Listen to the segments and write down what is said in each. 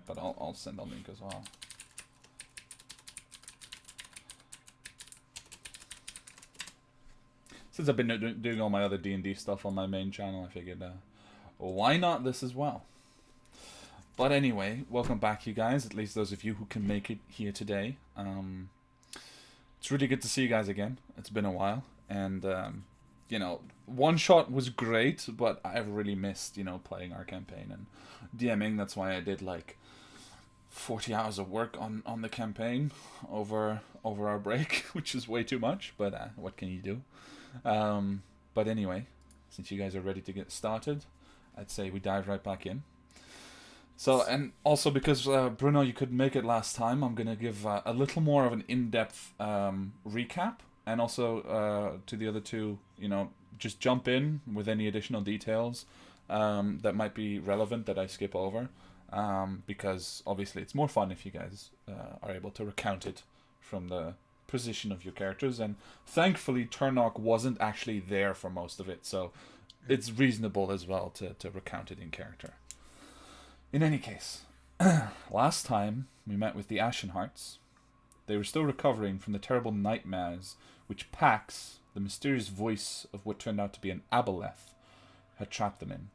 but I'll send a link as well. Since I've been doing all my other D&D stuff on my main channel, I figured, why not this as well? But anyway, welcome back, you guys. At least those of you who can make it here today. It's really good to see you guys again. It's been a while, and you know, one shot was great, but I've really missed, you know, playing our campaign and DMing. That's why I did like 40 hours of work on the campaign over our break, which is way too much. But what can you do? But anyway, since you guys are ready to get started, I'd say we dive right back in. So, and also because Bruno, you couldn't make it last time, I'm going to give a little more of an in-depth recap, and also to the other two, you know, just jump in with any additional details that might be relevant that I skip over, because obviously it's more fun if you guys are able to recount it from the position of your characters, and thankfully Turnock wasn't actually there for most of it, so it's reasonable as well to recount it in character. In any case, last time we met with the Ashen Hearts. They were still recovering from the terrible nightmares which Pax, the mysterious voice of what turned out to be an aboleth, had trapped them in.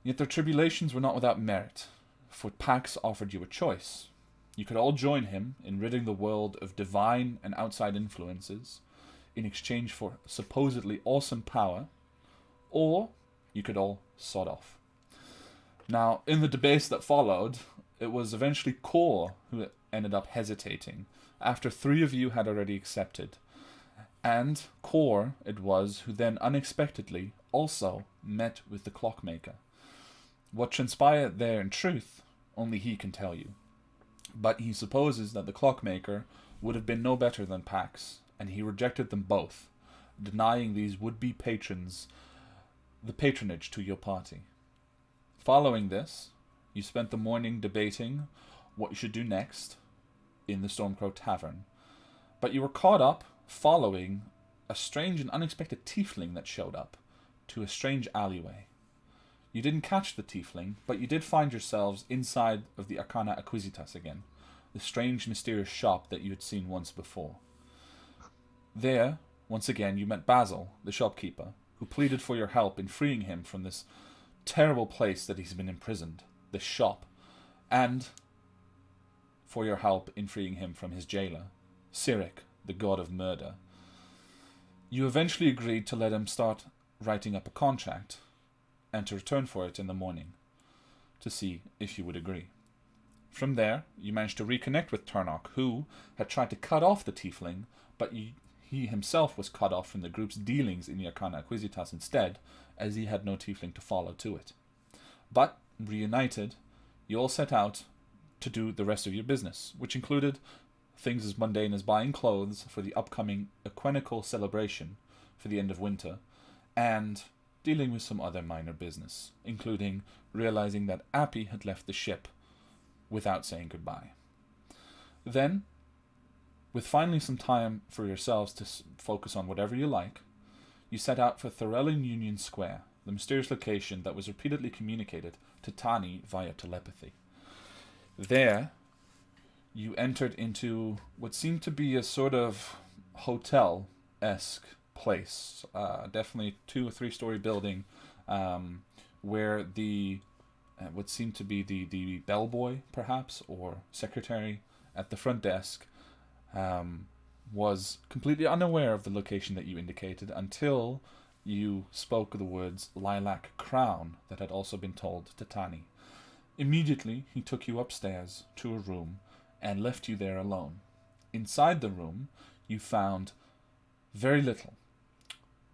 Yet their tribulations were not without merit, for Pax offered you a choice. You could all join him in ridding the world of divine and outside influences in exchange for supposedly awesome power, or you could all sod off. Now, in the debates that followed, it was eventually Kor who ended up hesitating, after 3 of you had already accepted. And Kor it was who then unexpectedly also met with the Clockmaker. What transpired there in truth, only he can tell you. But he supposes that the Clockmaker would have been no better than Pax, and he rejected them both, denying these would-be patrons the patronage to your party. Following this, you spent the morning debating what you should do next in the Stormcrow Tavern, but you were caught up following a strange and unexpected tiefling that showed up to a strange alleyway. You didn't catch the tiefling, but you did find yourselves inside of the Arcana Acquisitas again, the strange, mysterious shop that you had seen once before. There, once again, you met Basil, the shopkeeper, who pleaded for your help in freeing him from this terrible place that he's been imprisoned, this shop, and for your help in freeing him from his jailer, Cyric, the god of murder. You eventually agreed to let him start writing up a contract, and to return for it in the morning, to see if you would agree. From there, you managed to reconnect with Turnock, who had tried to cut off the tiefling, but he himself was cut off from the group's dealings in the Arcana Acquisitas instead, as he had no tiefling to follow to it. But, reunited, you all set out to do the rest of your business, which included things as mundane as buying clothes for the upcoming Equinical celebration for the end of winter, and dealing with some other minor business, including realizing that Appy had left the ship without saying goodbye. Then, with finally some time for yourselves to focus on whatever you like, you set out for Thorellian Union Square, the mysterious location that was repeatedly communicated to Tani via telepathy. There, you entered into what seemed to be a sort of hotel-esque place, definitely 2 or 3 story building, where the what seemed to be the bellboy, perhaps, or secretary at the front desk, was completely unaware of the location that you indicated until you spoke the words Lilac Crown that had also been told to Tani. Immediately, he took you upstairs to a room and left you there alone. Inside the room, you found very little,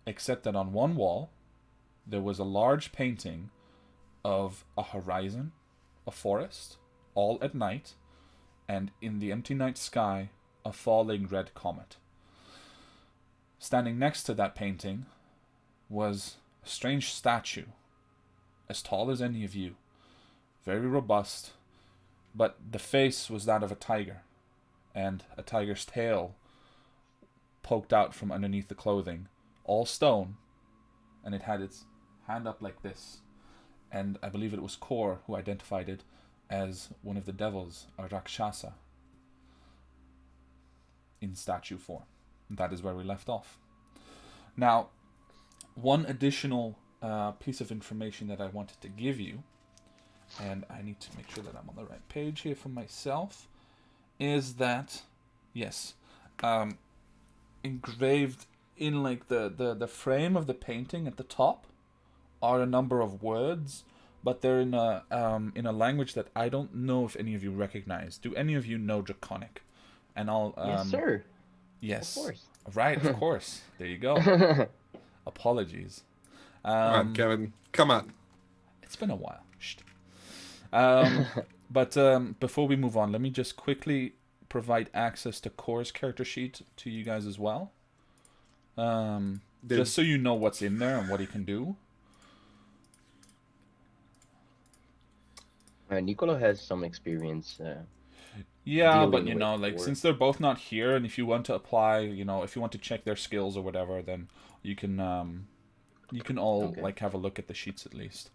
except that on one wall, there was a large painting of a horizon, a forest, all at night, and in the empty night sky, a falling red comet. Standing next to that painting was a strange statue, as tall as any of you, very robust, but the face was that of a tiger, and a tiger's tail poked out from underneath the clothing, all stone, and it had its hand up like this, and I believe it was Kor who identified it as one of the devils, a Rakshasa, in statue form. That is where we left off. Now, one additional piece of information that I wanted to give you, and I need to make sure that I'm on the right page here for myself, is that, yes, engraved in like the frame of the painting at the top are a number of words, but they're in a language that I don't know if any of you recognize. Do any of you know Draconic? And I'll Yes, sir. yes, Of course. right, of course. There you go. Apologies. Come on, Kevin. Come on. It's been a while. Shh. But before we move on, let me just quickly provide access to Core's character sheet to you guys as well. Just so you know what's in there and what he can do. Nicolo has some experience. Yeah, but dealing you know, with like war. since they're both not here, and if you want to apply, you know, if you want to check their skills or whatever, then you can all Okay. like have a look at the sheets at least,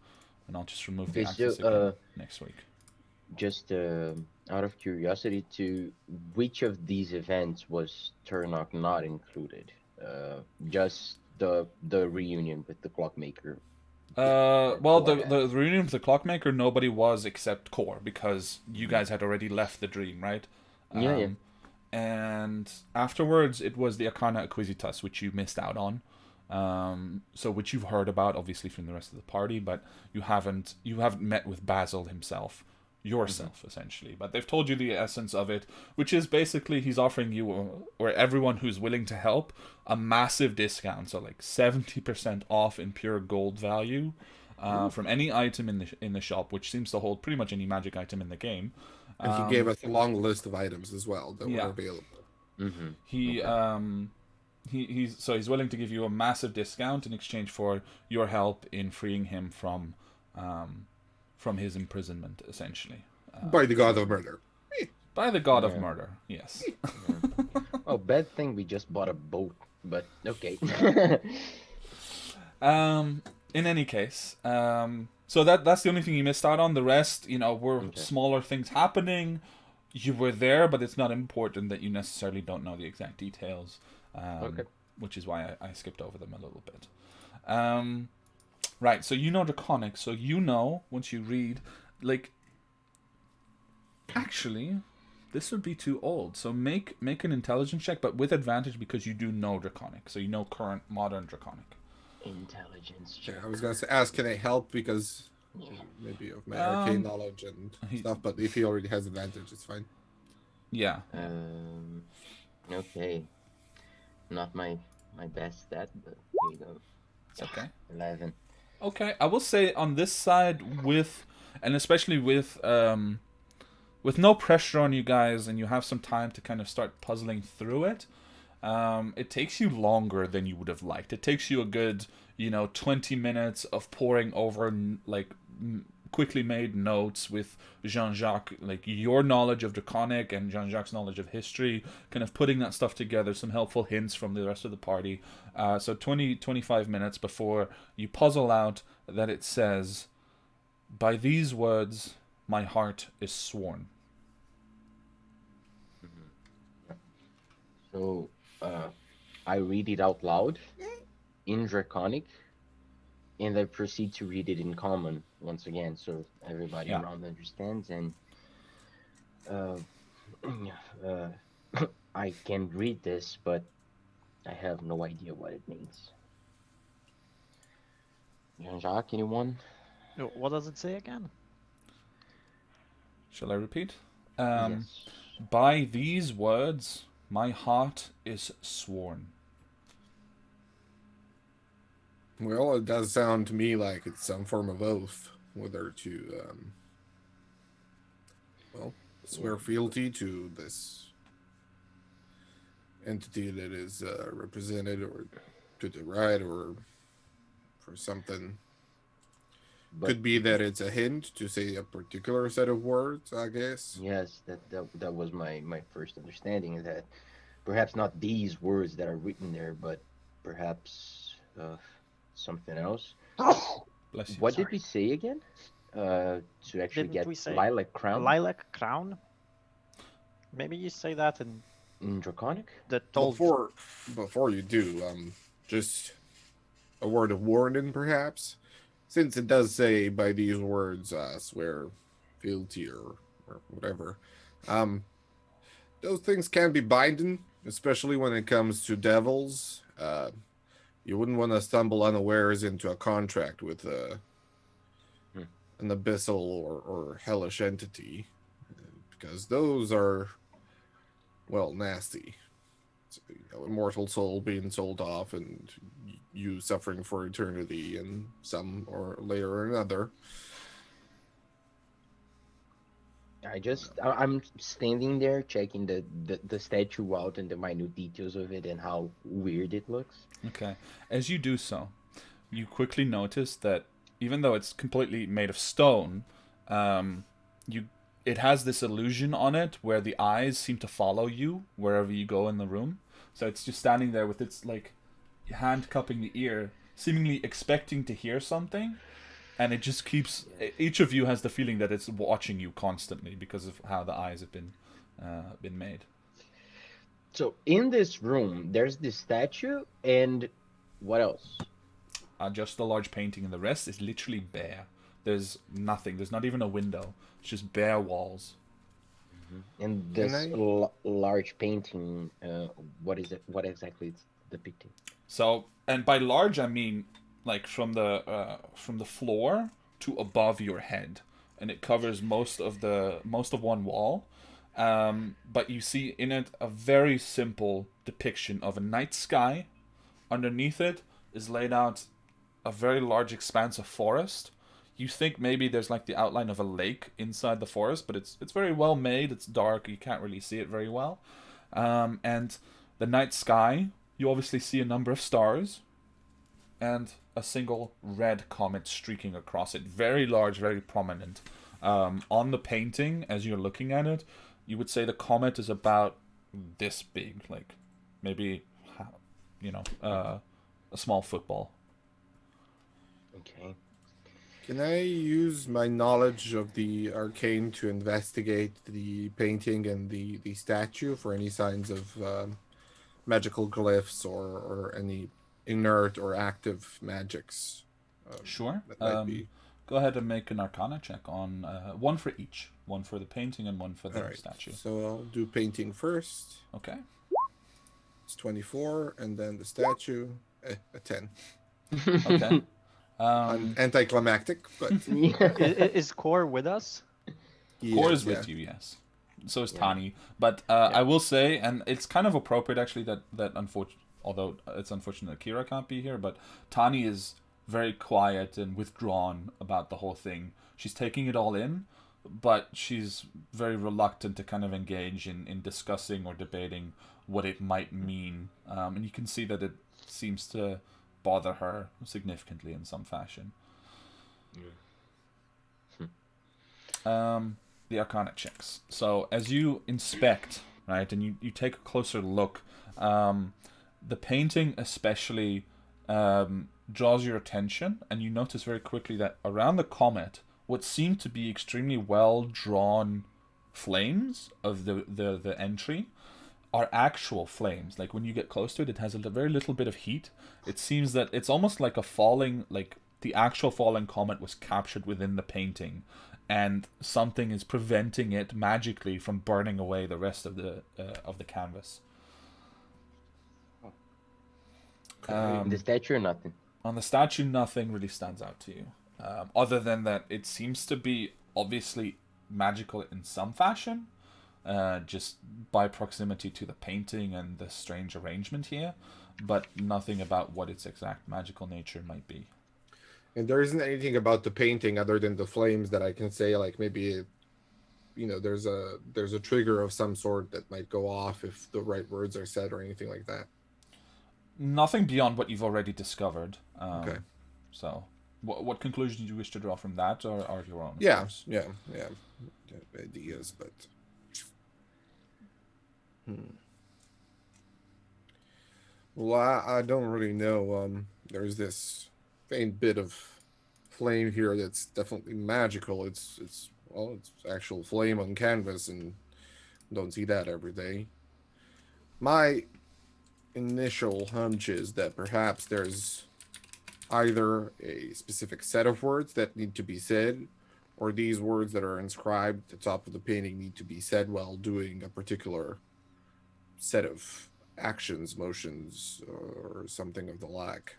and I'll just remove the Okay, access so again next week. just out of curiosity, to which of these events was Turnock not included? Just the reunion with the clockmaker. Well, Core the reunion with the clockmaker, nobody was except Core because you guys had already left the dream, right? Yeah. And afterwards, it was the Arcana Acquisitas, which you missed out on. So which you've heard about, obviously, from the rest of the party, but you haven't met with Basil himself, yourself, essentially. But they've told you the essence of it, which is basically he's offering you, or everyone who's willing to help, a massive discount, so like 70% off in pure gold value, from any item in the shop, which seems to hold pretty much any magic item in the game. And he gave us a long list of items as well that Yeah. were available. Mm-hmm. He he's willing to give you a massive discount in exchange for your help in freeing him from his imprisonment, essentially. By the god of murder. By the god of Yeah. murder, yes. Oh, bad thing we just bought a boat, but okay. In any case, so that's the only thing you missed out on. The rest, you know, were Okay. smaller things happening. You were there, but it's not important that you necessarily don't know the exact details. Okay. Which is why I skipped over them a little bit. Right, so you know Draconic, so you know, once you read, like, actually, this would be too old. So make an intelligence check, but with advantage because you do know Draconic. So you know current modern Draconic. Intelligence Yeah, check. I was going to ask, can I help because maybe of my arcane knowledge and stuff, but if he already has advantage, it's fine. Yeah. Okay. Not my best stat, but here you go. It's okay. 11. Okay, I will say on this side and especially with no pressure on you guys, and you have some time to kind of start puzzling through it. It takes you longer than you would have liked. It takes you a good, 20 minutes of poring over like quickly made notes with Jean-Jacques, like your knowledge of Draconic and Jean-Jacques' knowledge of history, kind of putting that stuff together, some helpful hints from the rest of the party. So 25 minutes before you puzzle out that it says, "By these words, my heart is sworn." So, I read it out loud in Draconic, and I proceed to read it in Common once again, so everybody Yeah. around understands. And I can read this, but I have no idea what it means. Jean-Jacques, anyone? What does it say again? Shall I repeat? Yes. By these words, my heart is sworn. Well, it does sound to me like it's some form of oath, whether to, swear fealty to this entity that is represented, or to the right, or for something. But Could be that it's a hint to say a particular set of words, I guess. yes, that was my first understanding, is that perhaps not these words that are written there, but perhaps something else. Bless you. What did we say again? To actually Didn't get we say lilac crown lilac crown? Maybe you say that in in Draconic. the told. Before you do, just a word of warning, perhaps, since it does say by these words, swear fealty or whatever. Those things can be binding, especially when it comes to devils. You wouldn't want to stumble unawares into a contract with an abyssal or hellish entity, because those are, well, nasty. Immortal soul being sold off and you suffering for eternity in some or later or another. I'm standing there checking the statue out and the minute details of it and how weird it looks. Okay. As you do so, you quickly notice that even though it's completely made of stone, you it has this illusion on it where the eyes seem to follow you wherever you go in the room. So it's just standing there with its like hand cupping the ear, seemingly expecting to hear something, and it just keeps. Each of you has the feeling that it's watching you constantly because of how the eyes have been made. So in this room, there's this statue and what else? Just a large painting, and the rest is literally bare. There's nothing. There's not even a window. It's just bare walls. And Can this I- large painting, what is it? What exactly it's depicting? So, and by large, I mean like from the floor to above your head, and it covers most of one wall. But you see in it a very simple depiction of a night sky. Underneath it is laid out a very large expanse of forest. You think maybe there's like the outline of a lake inside the forest, but it's very well made. It's dark. You can't really see it very well. And the night sky, you obviously see a number of stars and a single red comet streaking across it. Very large, very prominent. On the painting, as you're looking at it, you would say the comet is about this big, like maybe, a small football. Okay. Can I use my knowledge of the arcane to investigate the painting and the statue for any signs of magical glyphs or any inert or active magics? Sure. That might be. Go ahead and make an Arcana check on one for each. One for the painting and one for the All right. statue. So I'll do painting first. Okay. It's 24, and then the statue, a 10. Okay. Anticlimactic, but Is Core with us? Core is is with you, yes. So is Yeah. Tani. But I will say, and it's kind of appropriate actually that although it's unfortunate that Kira can't be here, but Tani is very quiet and withdrawn about the whole thing. She's taking it all in, but she's very reluctant to kind of engage in discussing or debating what it might mean. And you can see that it seems to bother her significantly in some fashion. The Arcana checks. So as you inspect, right, and you take a closer look, the painting especially draws your attention, and you notice very quickly that around the comet, what seem to be extremely well drawn flames of the entry are actual flames. Like when you get close to it, it has a very little bit of heat. It seems that it's almost like like the actual falling comet was captured within the painting, and something is preventing it magically from burning away the rest of the canvas. The statue or nothing? On the statue, nothing really stands out to you, other than that it seems to be obviously magical in some fashion, just by proximity to the painting and the strange arrangement here, but nothing about what its exact magical nature might be. And there isn't anything about the painting other than the flames that I can say, like maybe, there's a trigger of some sort that might go off if the right words are said or anything like that. Nothing beyond what you've already discovered. Okay. So, what conclusions do you wish to draw from that, or are your own? Of Yeah, course? yeah. Ideas, but. Well, I don't really know. There's this faint bit of flame here that's definitely magical. It's actual flame on canvas, and don't see that every day. My initial hunch is that perhaps there's either a specific set of words that need to be said, or these words that are inscribed at the top of the painting need to be said while doing a particular set of actions, motions, or something of the like.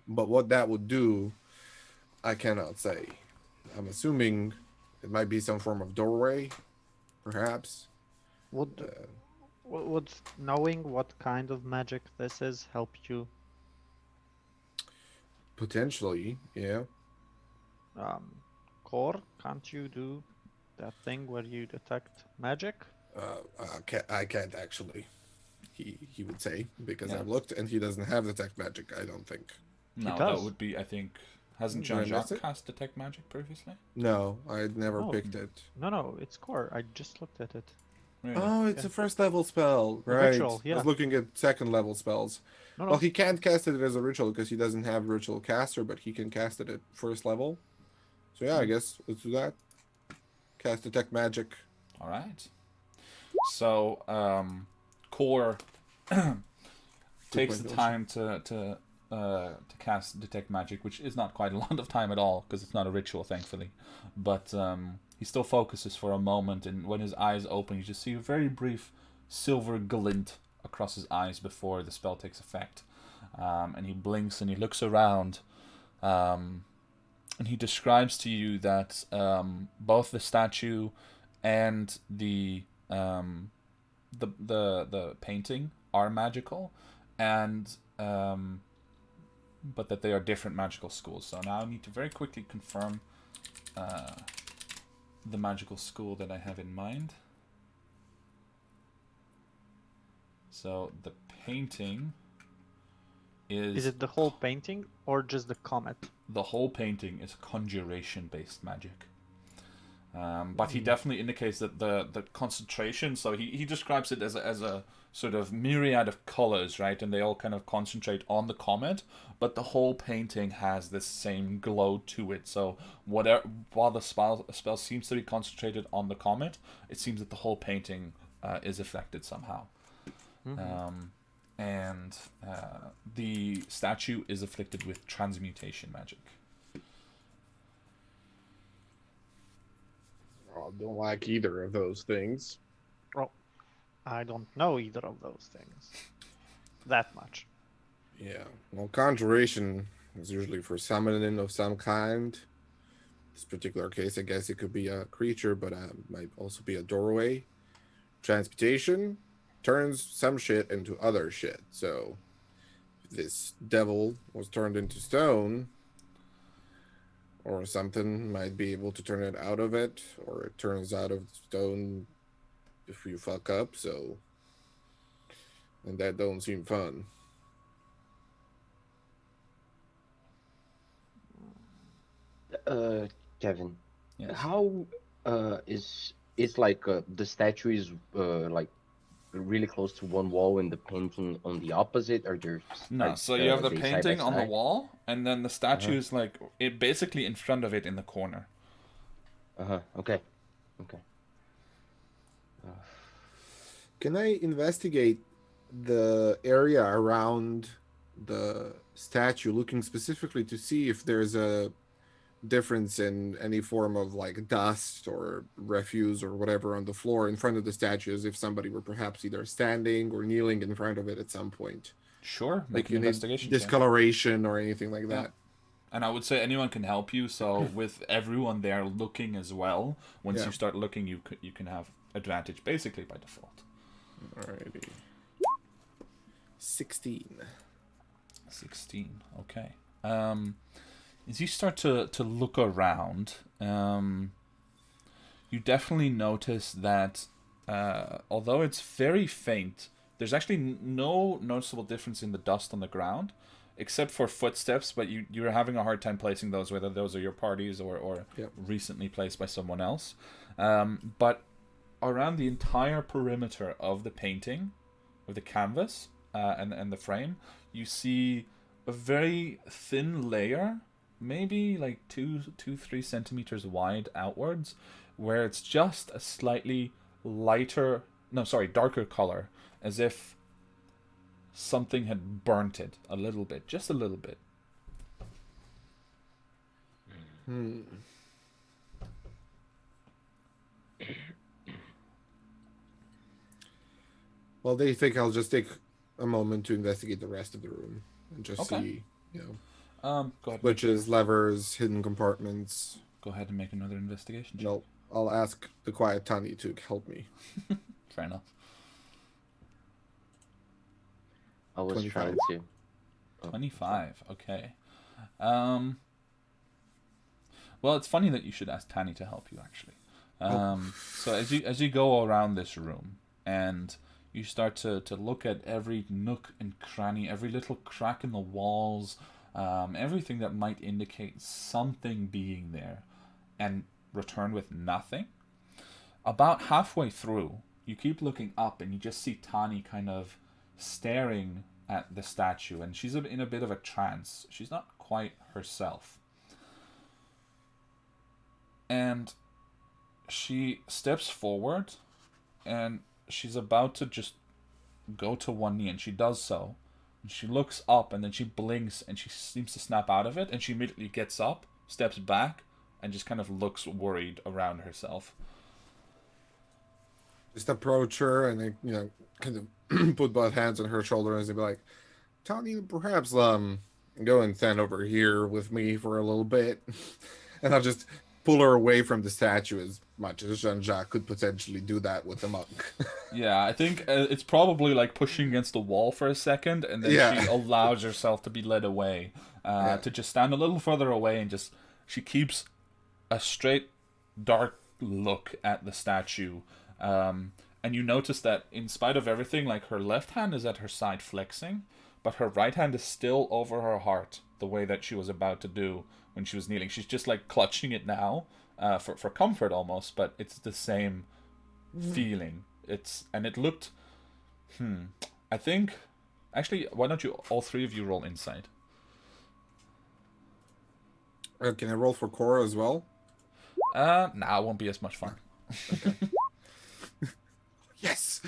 But what that would do, I cannot say. I'm assuming it might be some form of doorway, perhaps. Would knowing what kind of magic this is help you? Potentially, yeah. Core, can't you do that thing where you detect magic? I can't actually. He would say, because Yeah. I've looked and he doesn't have detect magic, I don't think. No, does. that would be, I think... Hasn't Did I miss Jean-Jacques it? cast Detect Magic previously? No, I'd never Oh. picked it. No, it's core. I just looked at it. Really? Oh, it's Yeah. a first level spell, A right? ritual, I yeah. was looking at second level spells. No, Well, he can't cast it as a ritual because he doesn't have ritual caster, but he can cast it at first level. So yeah, I guess let's do that. Cast detect magic. All right. So, Core takes the point, time to cast Detect Magic, which is not quite a lot of time at all, because it's not a ritual, thankfully. But he still focuses for a moment, and when his eyes open, you just see a very brief silver glint across his eyes before the spell takes effect. And he blinks and he looks around, and he describes to you that both the statue and the painting are magical, and but that they are different magical schools. So now I need to very quickly confirm the magical school that I have in mind. So the painting Is it the whole painting or just the comet? the whole painting is conjuration-based magic. But he definitely indicates that the concentration, so he describes it as a sort of myriad of colors, right? And they all kind of concentrate on the comet, but the whole painting has this same glow to it. So while the spell seems to be concentrated on the comet, it seems that the whole painting is affected somehow. And the statue is afflicted with transmutation magic. Oh, don't like either of those things. Well, I don't know either of those things. That much. Yeah. Well, conjuration is usually for summoning of some kind. This particular case, I guess it could be a creature, but might also be a doorway. Transmutation turns some shit into other shit. So if this devil was turned into stone or something, might be able to turn it out of it, or it turns out of stone if you fuck up. So, and that don't seem fun. Kevin, Yes. how is it's like the statue is like really close to one wall and the painting on the opposite, or there's No, like, so you have the they side by painting on the side? wall, and then the statue is like it basically in front of it in the corner. Okay. Can I investigate the area around the statue, looking specifically to see if there's a difference in any form of like dust or refuse or whatever on the floor in front of the statue, as if somebody were perhaps either standing or kneeling in front of it at some point? Sure, make Like an any investigation check. discoloration or anything like Yeah. that. And I would say anyone can help you. So with everyone there looking as well, once Yeah. you start looking, you can have advantage basically by default. Alrighty. 16. 16. Okay. As you start to look around, you definitely notice that although it's very faint, there's actually no noticeable difference in the dust on the ground, except for footsteps. But you're having a hard time placing those, whether those are your parties or Yep. recently placed by someone else. But around the entire perimeter of the painting, of the canvas and the frame, you see a very thin layer maybe like 3 centimeters wide outwards, where it's just a slightly lighter, no, sorry, darker color, as if something had burnt it a little bit, just a little bit. Hmm. Well, they think I'll just take a moment to investigate the rest of the room and just Okay. see, you know, Go ahead. switches, levers, hidden compartments. Go ahead and make another investigation check. No, I'll ask the quiet Tani to help me. Fair enough. I was 25. trying to. 25. Okay. Well, it's funny that you should ask Tani to help you, actually. So as you go around this room and you start to look at every nook and cranny, every little crack in the walls, everything that might indicate something being there, and return with nothing. About halfway through, you keep looking up and you just see Tani kind of staring at the statue, and she's in a bit of a trance. She's not quite herself. And she steps forward and she's about to just go to one knee, and she does so. And she looks up and then she blinks and she seems to snap out of it, and she immediately gets up, steps back, and just kind of looks worried around herself. Just approach her and then, you know, kind of put both hands on her shoulders and be like, Tani, perhaps go and stand over here with me for a little bit. And I'll just pull her away from the statue as much as Jean-Jacques could potentially do that with the monk. Yeah, I think it's probably like pushing against the wall for a second, and then Yeah. she allows herself to be led away, to just stand a little further away, and just she keeps a straight, dark look at the statue. And you notice that in spite of everything, like her left hand is at her side flexing, but her right hand is still over her heart, the way that she was about to do when she was kneeling. She's just like clutching it now, for comfort almost, but it's the same feeling. It looked, I think, actually, why don't you all three of you roll insight? Can I roll for Cora as well? Nah, it won't be as much fun. Yes!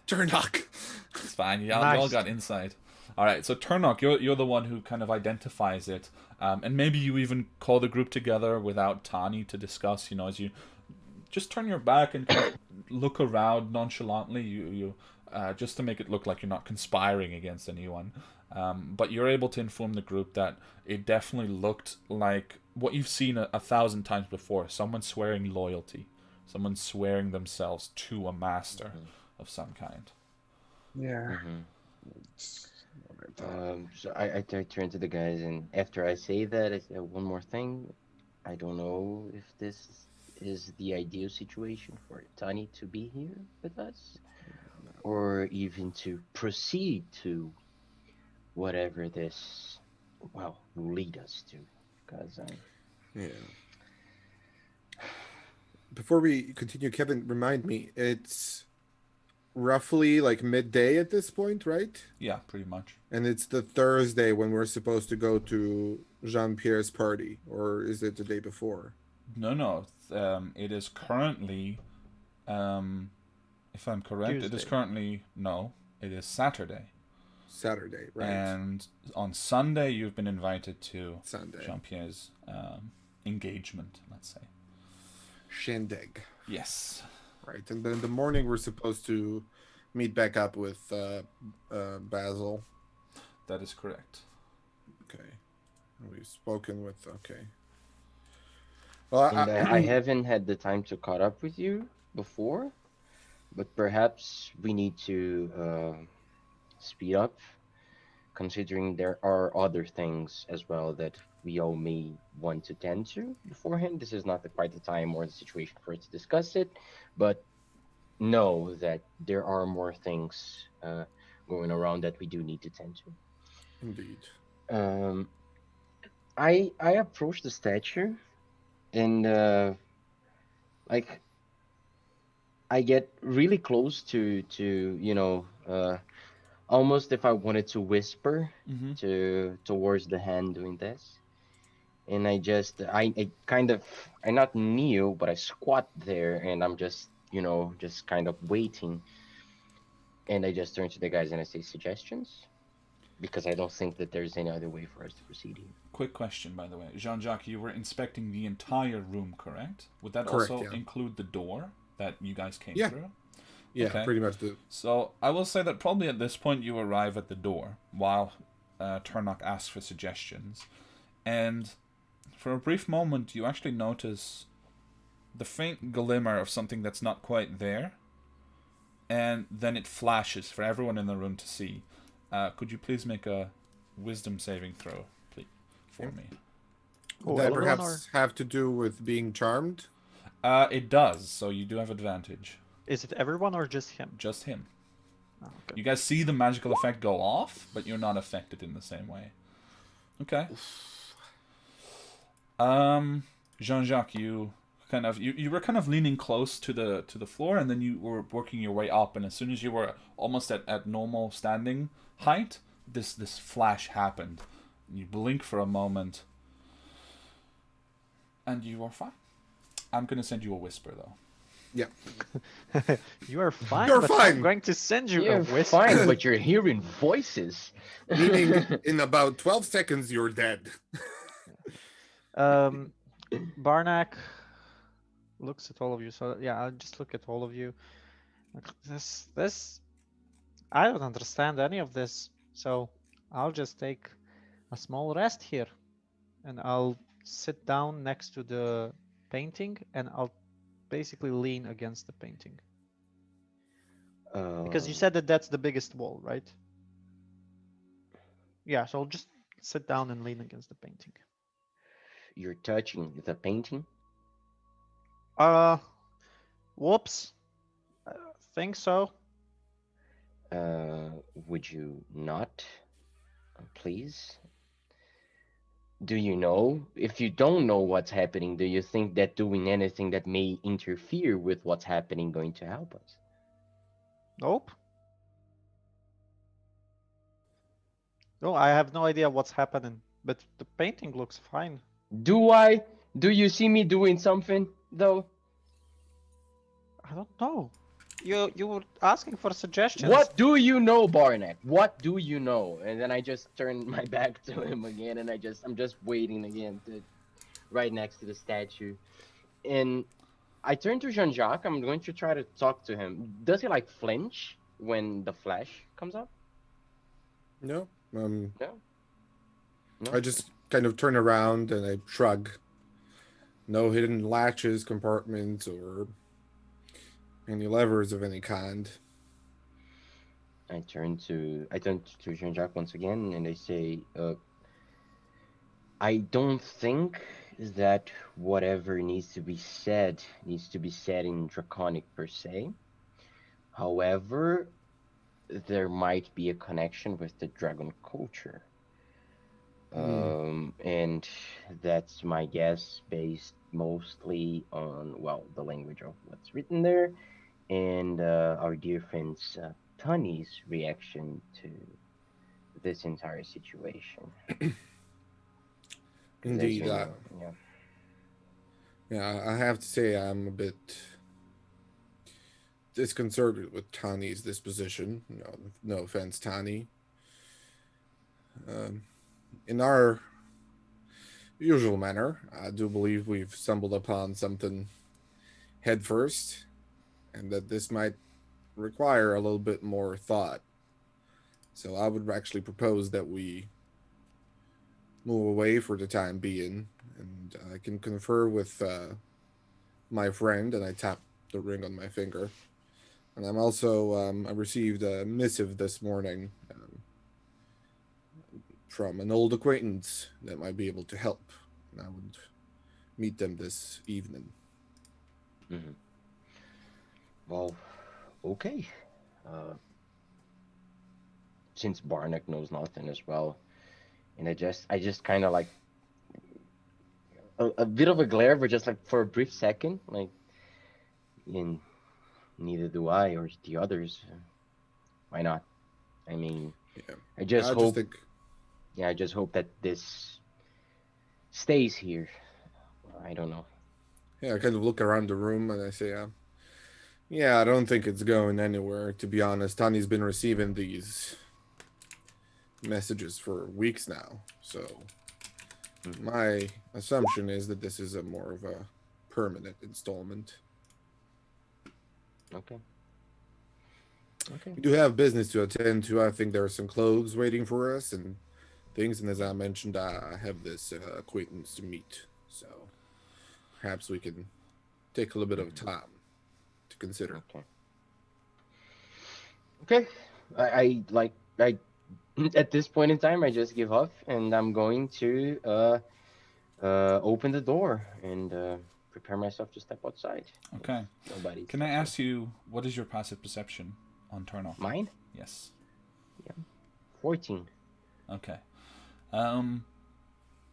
Turnock! It's fine. You all Nice. got insight. All right. So Turnock, you're the one who kind of identifies it, and maybe you even call the group together without Tani to discuss. You know, as you just turn your back and kind of look around nonchalantly, you just to make it look like you're not conspiring against anyone. But you're able to inform the group that it definitely looked like what you've seen a thousand times before: someone swearing loyalty, someone swearing themselves to a master of some kind. Yeah. So I turn to the guys, and after I say that, I say one more thing. I don't know if this is the ideal situation for Tani to be here with us, or even to proceed to whatever this, well, will lead us to. Because Yeah. Before we continue, Kevin, remind me, it's roughly like midday at this point, right? Yeah, pretty much. And it's the Thursday when we're supposed to go to Jean-Pierre's party, or is it the day before? No. It is currently, if I'm correct, it is Tuesday. currently no. It is Saturday. Saturday, right? And on Sunday, you've been invited to Sunday. Jean-Pierre's engagement, let's say. Shindig. Yes. Right. And then in the morning, we're supposed to meet back up with Basil. That is correct. Okay. We've spoken with. Okay. Well, and I haven't had the time to caught up with you before, but perhaps we need to speed up, considering there are other things as well that we all may want to tend to beforehand. This is not quite the time or the situation for us to discuss it, but know that there are more things going around that we do need to tend to. Indeed. I approached the statue, and like I get really close to almost if I wanted to whisper Mm-hmm. towards the hand doing this, and I kind of, I not kneel, but I squat there, and I'm just, just kind of waiting. And I just turn to the guys and I say, suggestions? Because I don't think that there's any other way for us to proceed here. Quick question, by the way. Jean-Jacques, you were inspecting the entire room, correct? Would that Correct, also yeah. include the door that you guys came Yeah. through? Yeah, Okay. pretty much. So I will say that probably at this point you arrive at the door while Turnock asks for suggestions. And for a brief moment, you actually notice the faint glimmer of something that's not quite there. And then it flashes for everyone in the room to see. Could you please make a wisdom saving throw, please, for me? Would Oh, that everyone perhaps have to do with being charmed? It does, so you do have advantage. Is it everyone or just him? Just him. Oh, okay. You guys see the magical effect go off, but you're not affected in the same way. Okay. Jean-Jacques, you were kind of leaning close to the floor, and then you were working your way up, and as soon as you were almost at normal standing height, this flash happened. You blink for a moment, and you are fine. I'm gonna send you a whisper though. Yeah. You are fine. You're but fine. I'm going to send you You're a whisper. fine, but you're hearing voices. Meaning, in about 12 seconds, you're dead. Barnack looks at all of you. So yeah, I'll just look at all of you. Like, this, I don't understand any of this. So I'll just take a small rest here, and I'll sit down next to the painting, and I'll basically lean against the painting. Because you said that that's the biggest wall, right? Yeah, so I'll just sit down and lean against the painting. You're touching the painting? Whoops. I think so. Would you not, please? Do you know? If you don't know what's happening, do you think that doing anything that may interfere with what's happening going to help us? Nope. No, I have no idea what's happening, but the painting looks fine. Do I? Do you see me doing something, though? I don't know. You were asking for suggestions. What do you know, Barnack? What do you know? And then I just turn my back to him again, and I'm just waiting again, right next to the statue. And I turn to Jean-Jacques. I'm going to try to talk to him. Does he like flinch when the flash comes up? No. No. I just kind of turn around and I shrug. No hidden latches, compartments, or any levers of any kind. I turn to Jean-Jacques once again, and I say, I don't think that whatever needs to be said in Draconic per se. However, there might be a connection with the dragon culture. And that's my guess, based mostly on, well, the language of what's written there, and our dear friend's Tani's reaction to this entire situation. Indeed. Yeah. Yeah, I have to say I'm a bit disconcerted with Tani's disposition. No offense, Tani. In our usual manner, I do believe we've stumbled upon something head first, and that this might require a little bit more thought. So I would actually propose that we move away for the time being, and I can confer with my friend, and I tap the ring on my finger. And I'm also, I received a missive this morning from an old acquaintance that might be able to help. And I would meet them this evening. Mm-hmm. Well, okay. Since Barnack knows nothing as well, and I just kind of like a bit of a glare, but just like for a brief second, like, and neither do I or the others. Why not? I mean, Yeah. I just hope. think... Yeah, I just hope that this stays here. I don't know. Yeah, I kind of look around the room and I say, yeah, I don't think it's going anywhere. To be honest, Tani's been receiving these messages for weeks now, so Mhm. my assumption is that this is a more of a permanent installment. Okay. Okay. We do have business to attend to. I think there are some clothes waiting for us and things, and as I mentioned, I have this acquaintance to meet, so perhaps we can take a little bit of Mhm. time to consider. Okay. Okay. I like I at this point in time I just give up and I'm going to open the door and prepare myself to step outside if Okay. nobody Can I stops me. ask you, what is your passive perception on Turnock? Mine? Yes. Yeah. 14. Okay. Um,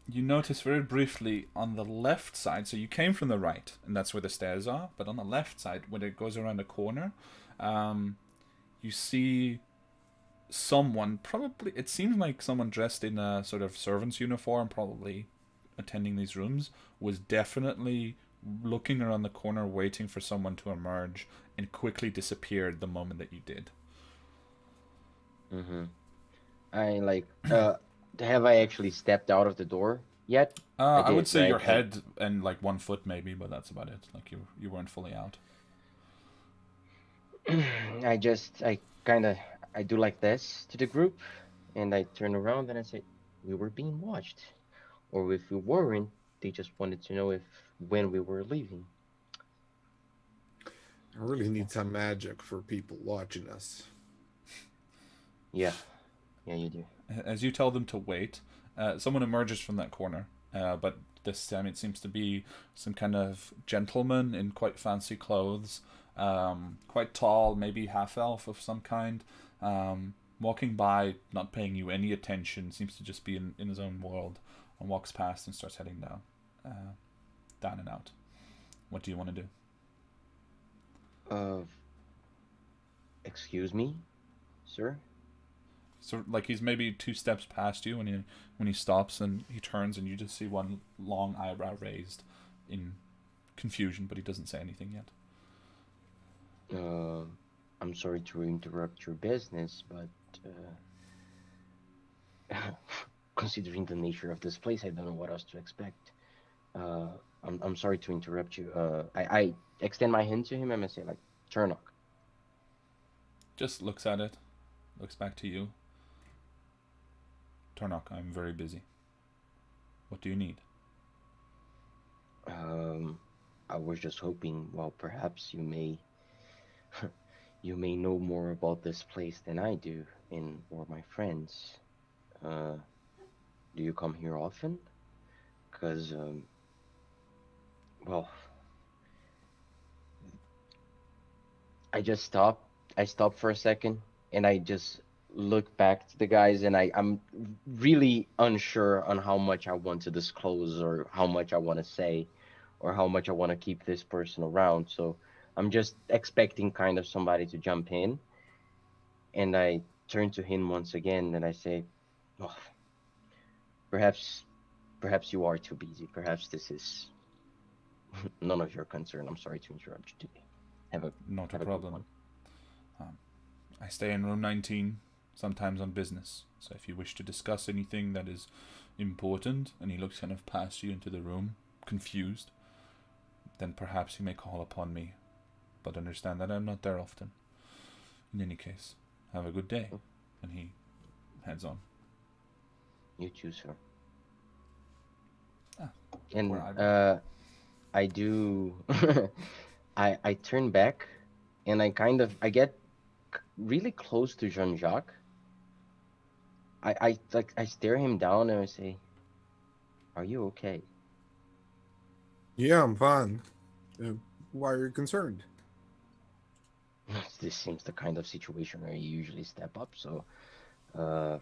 you notice very briefly on the left side, so you came from the right, and that's where the stairs are, but on the left side, when it goes around the corner, um, you see someone, probably, it seems like someone dressed in a sort of servant's uniform, probably attending these rooms, was definitely looking around the corner waiting for someone to emerge and quickly disappeared the moment that you did. Mm-hmm. I like have I actually stepped out of the door yet? I I would did, say right? your head and like 1 foot maybe, but that's about it. Like you weren't fully out. I kind of I do like this to the group and I turn around and I say we were being watched, or if we weren't, they just wanted to know if when we were leaving. I really need some magic for people watching us. Yeah, yeah, you do. As you tell them to wait, someone emerges from that corner, but this time it seems to be some kind of gentleman in quite fancy clothes, quite tall, maybe half elf of some kind, walking by, not paying you any attention, seems to just be in his own world, and walks past and starts heading down and out. What do you want to do? Uh, excuse me, sir. So like he's maybe 2 steps past you when he stops and he turns and you just see one long eyebrow raised in confusion, but he doesn't say anything yet. Uh, I'm sorry to interrupt your business, but considering the nature of this place, I don't know what else to expect. Uh, I'm sorry to interrupt you. I extend my hand to him and I say like, Turnock. Just looks at it, looks back to you. Tarnok, I'm very busy. What do you need? Um, I was just hoping, well, perhaps you may, you may know more about this place than I do, and or my friends. Uh, do you come here often? Cause, well, I just stopped. I stopped for a second, and I just look back to the guys, and I'm really unsure on how much I want to disclose, or how much I want to say, or how much I want to keep this person around. So I'm just expecting kind of somebody to jump in, and I turn to him once again, and I say, "Oh, perhaps, perhaps you are too busy. Perhaps this is none of your concern. I'm sorry to interrupt you today. Have a Not a have a good one." problem. I stay in room 19, sometimes on business. So if you wish to discuss anything that is important, and he looks kind of past you into the room, confused, then perhaps you may call upon me. But understand that I'm not there often. In any case, have a good day. And he heads on. You too, sir. Ah, poor And eyebrow. I do. I turn back, and I get really close to Jean Jacques. I stare him down and I say, "Are you okay?" Yeah, I'm fine. Why are you concerned? This seems the kind of situation where you usually step up. So, uh,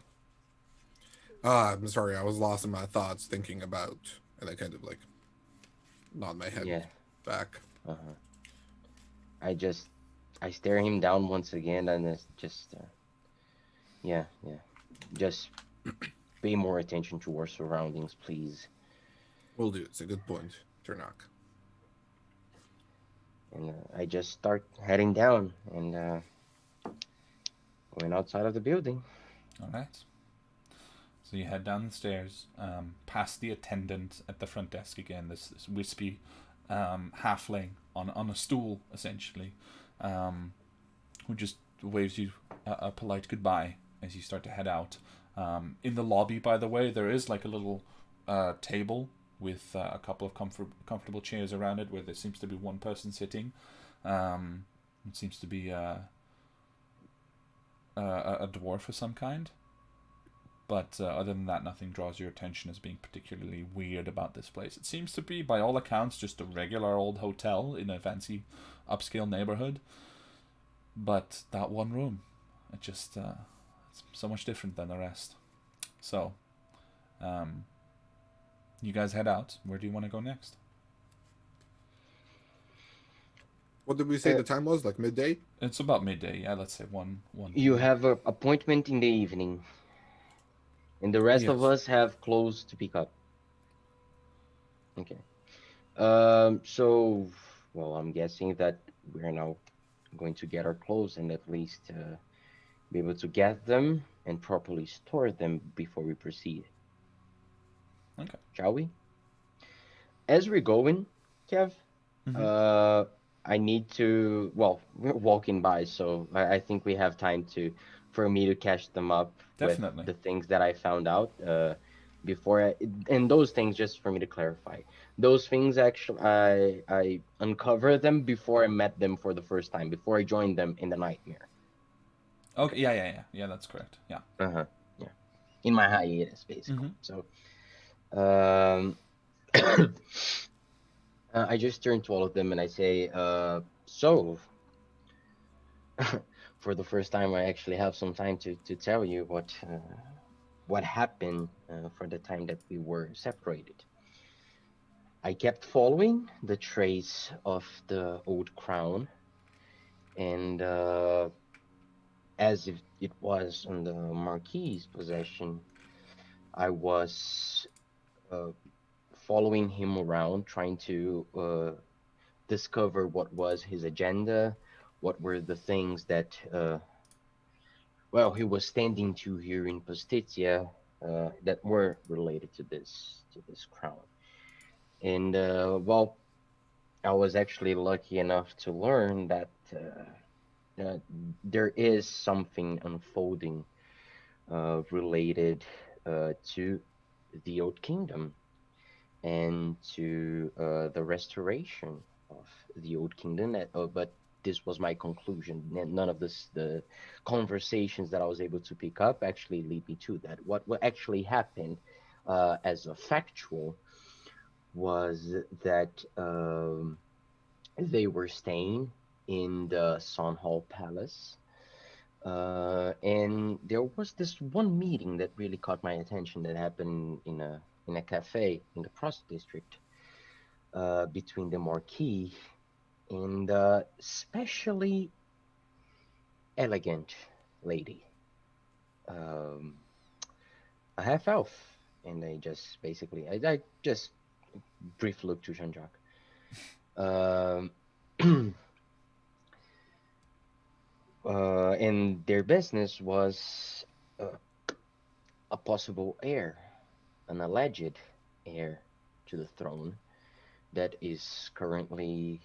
I'm sorry, I was lost in my thoughts thinking about, and I kind of like nod my head yeah. back. Uh-huh. I just I stare him down once again, and it's just yeah, yeah. Just pay more attention to our surroundings, please. Will do. It's a good point, Turnock. And I just start heading down and going outside of the building. All right. So you head down the stairs, past the attendant at the front desk again. This wispy halfling on a stool essentially, who just waves you a polite goodbye as you start to head out. In the lobby, by the way, there is like a little table with a couple of comfortable chairs around it, where there seems to be one person sitting. It seems to be a dwarf of some kind. But other than that, nothing draws your attention as being particularly weird about this place. It seems to be, by all accounts, just a regular old hotel in a fancy upscale neighborhood. But that one room, it just it's so much different than the rest. So, you guys head out. Where do you want to go next? What did we say the time was? Like midday? It's about midday. Yeah, let's say one. You have an appointment in the evening, and the rest of Yes. us have clothes to pick up. Okay. So, well, I'm guessing that we're now going to get our clothes and at least be able to get them and properly store them before we proceed. Okay. Shall we? As we're going, Kev, Mhm. I need to. Well, we're walking by, so I think we have time for me to catch them up Definitely. with the things that I found out. Before and those things, just for me to clarify, those things actually I uncovered them before I met them for the first time, before I joined them in the nightmare. Okay. Yeah. That's correct. Yeah. Uh-huh. Yeah. In my hiatus, basically. Mhm. So, um, I just turn to all of them and I say, so, for the first time, I actually have some time to tell you what happened for the time that we were separated. I kept following the trace of the old crown, and as if it was on the Marquis's possession, I was uh, following him around, trying to discover what was his agenda, what were the things that, well, he was standing to here in Postitia that were related to this crown. And well, I was actually lucky enough to learn that there is something unfolding related to the Old Kingdom and to the restoration of the Old Kingdom. But this was my conclusion. None of the conversations that I was able to pick up actually lead me to that. What actually happened as a factual was that they were staying in the Sun Hall Palace. And there was this one meeting that really caught my attention that happened in a cafe in the Prost district between the Marquis and especially elegant lady, um, a half elf, and I just basically I just brief look to Jean-Jacques. Um, and their business was uh, a possible heir, an alleged heir to the throne that is currently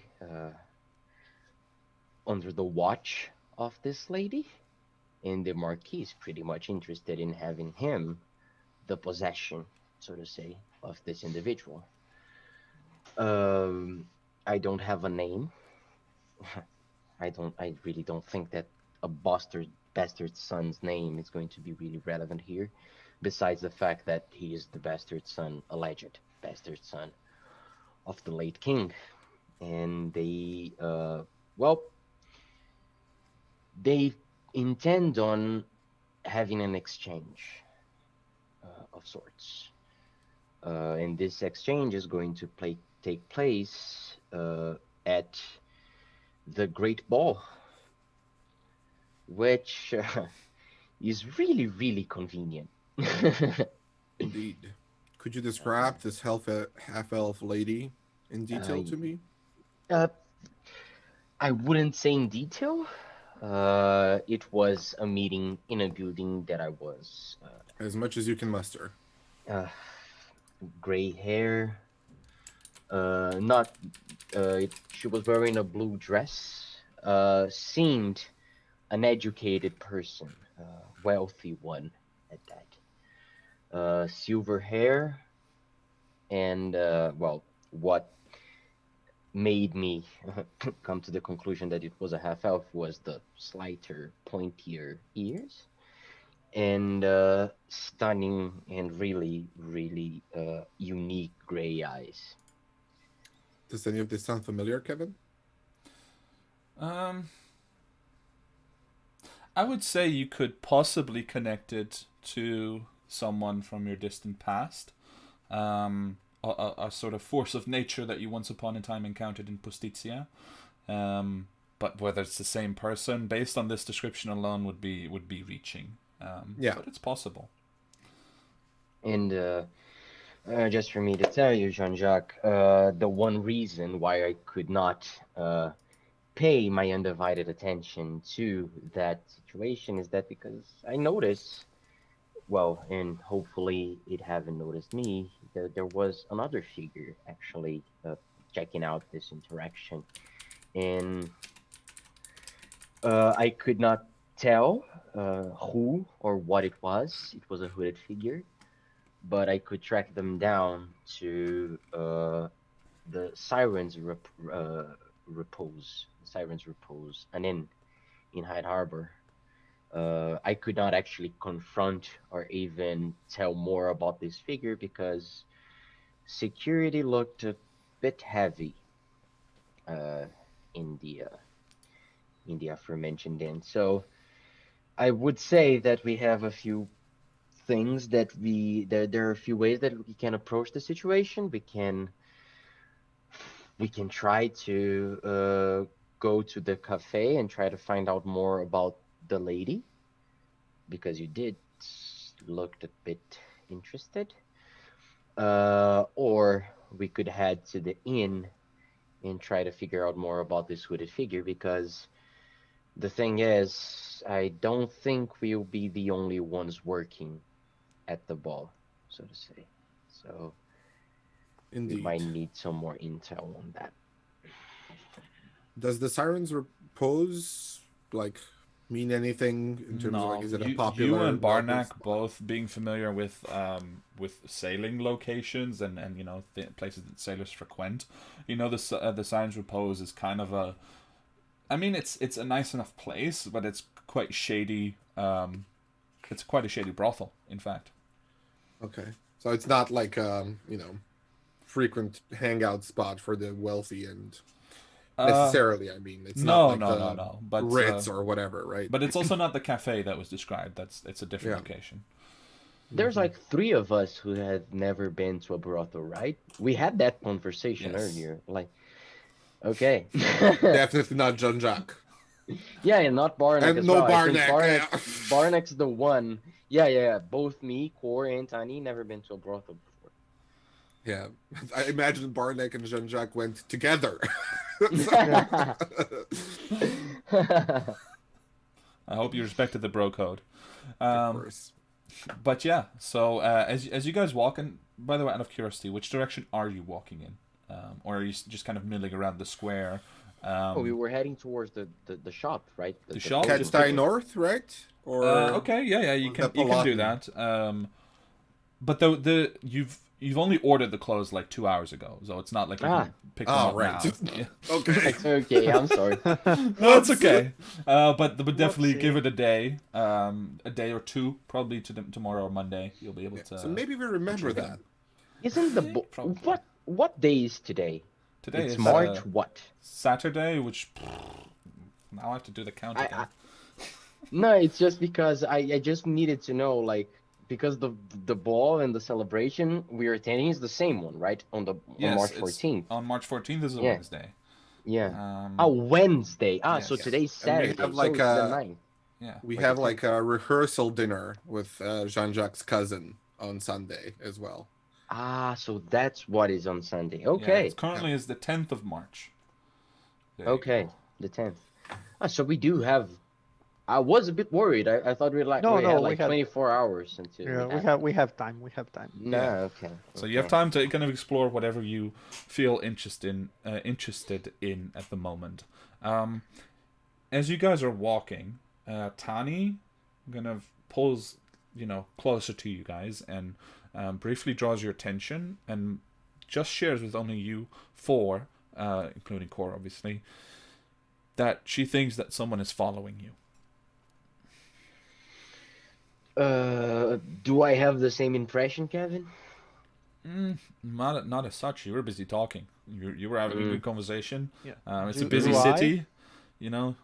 under the watch of this lady, and the Marquis is pretty much interested in having him the possession, so to say, of this individual. Um, I don't have a name. I really don't think that a bastard son's name is going to be really relevant here, besides the fact that he is the bastard son, alleged bastard son of the late king, and well, they intend on having an exchange of sorts. And this exchange is going to take place at the Great Ball, which is really, really convenient. Indeed. Could you describe this half-elf lady in detail to me? I wouldn't say in detail. It was a meeting in a building that I was. As much as you can muster. Gray hair. Not. She was wearing a blue dress. Seemed an educated person, wealthy one at that. Silver hair, and well, what made me come to the conclusion that it was a half elf was the slighter, pointier ears, and stunning and really, really unique gray eyes. Does any of this sound familiar, Kevin? I would say you could possibly connect it to someone from your distant past. A sort of force of nature that you once upon a time encountered in Pustitia. But whether it's the same person, based on this description alone, would be reaching. Yeah. But it's possible. And just for me to tell you, Jean-Jacques, the one reason why I could not pay my undivided attention to that situation is that because I noticed, well, and hopefully it haven't noticed me, there was another figure actually checking out this interaction, and I could not tell who or what it was. It was a hooded figure, but I could track them down to the Siren's Repose, an inn in Hyde Harbor. I could not actually confront or even tell more about this figure because security looked a bit heavy in the aforementioned inn. So I would say that we have a few things that there are a few ways that we can approach the situation. We can try to go to the cafe and try to find out more about the lady, because you did look a bit interested. Or we could head to the inn and try to figure out more about this hooded figure, because the thing is, I don't think we'll be the only ones working at the ball, so to say. So Indeed. we might need some more intel on that. Does the Siren's Repose mean anything in terms of is it a popular? You and Barnack spot? both being familiar with sailing locations and places that sailors frequent. The Siren's Repose is kind of a. I mean, it's a nice enough place, but it's quite shady. It's quite a shady brothel, in fact. Okay, so it's not like frequent hangout spot for the wealthy and necessarily. I mean, it's not no. But Ritz or whatever, right? But it's also not the cafe that was described. It's a different location. There's like three of us who have never been to a brothel, right? We had that conversation earlier. Okay. Definitely not Jean-Jacques. Yeah, and not Barnack And as no well. Barnack. Barnack's the one. Yeah. Both me, Core, and Tiny never been to a brothel before. Yeah, I imagine Barnack and Jean-Jacques went together. I hope you respected the bro code. Of course. But yeah, so as you guys walk in, by the way, out of curiosity, which direction are you walking in? Or are you just kind of milling around the square? We were heading towards the shop, right? The shop? Catch North, right? Or okay, yeah, you can do that. But you've only ordered the clothes like 2 hours ago, so it's not like you can pick them up now. Yeah. Okay. Okay, I'm sorry. No, it's okay. But definitely give it a day or two, probably tomorrow or Monday. You'll be able to. So maybe we remember that. Isn't what day is today? Today it's is March what? Saturday, which now I have to do the count again. No, it's just because I just needed to know, because the ball and the celebration we're attending is the same one, right? On March 14th. On March 14th is a Wednesday. Yeah. Wednesday. Yes. So today's Saturday. We have so it's the 9th. Yeah. We have a rehearsal dinner with Jean-Jacques' cousin on Sunday as well. Ah, so that's what is on Sunday. Yeah, Okay. it's currently is the 10th of March. There you Okay. go. The 10th. Ah, so we do have. I was a bit worried. I thought No, we no, had we like had. 24 hours until Yeah, it happened. we have time. We have time. Yeah. Nah, okay. So you have Okay. time to kind of explore whatever you feel interested in at the moment. Um, as you guys are walking, Tani kind of pulls, closer to you guys and briefly draws your attention and just shares with only you four, including Core, obviously, that she thinks that someone is following you. Do I have the same impression, Kevin? Not as such. You were busy talking. You were having a Mm, good conversation. Yeah. It's a Do busy mm, I? city, you know.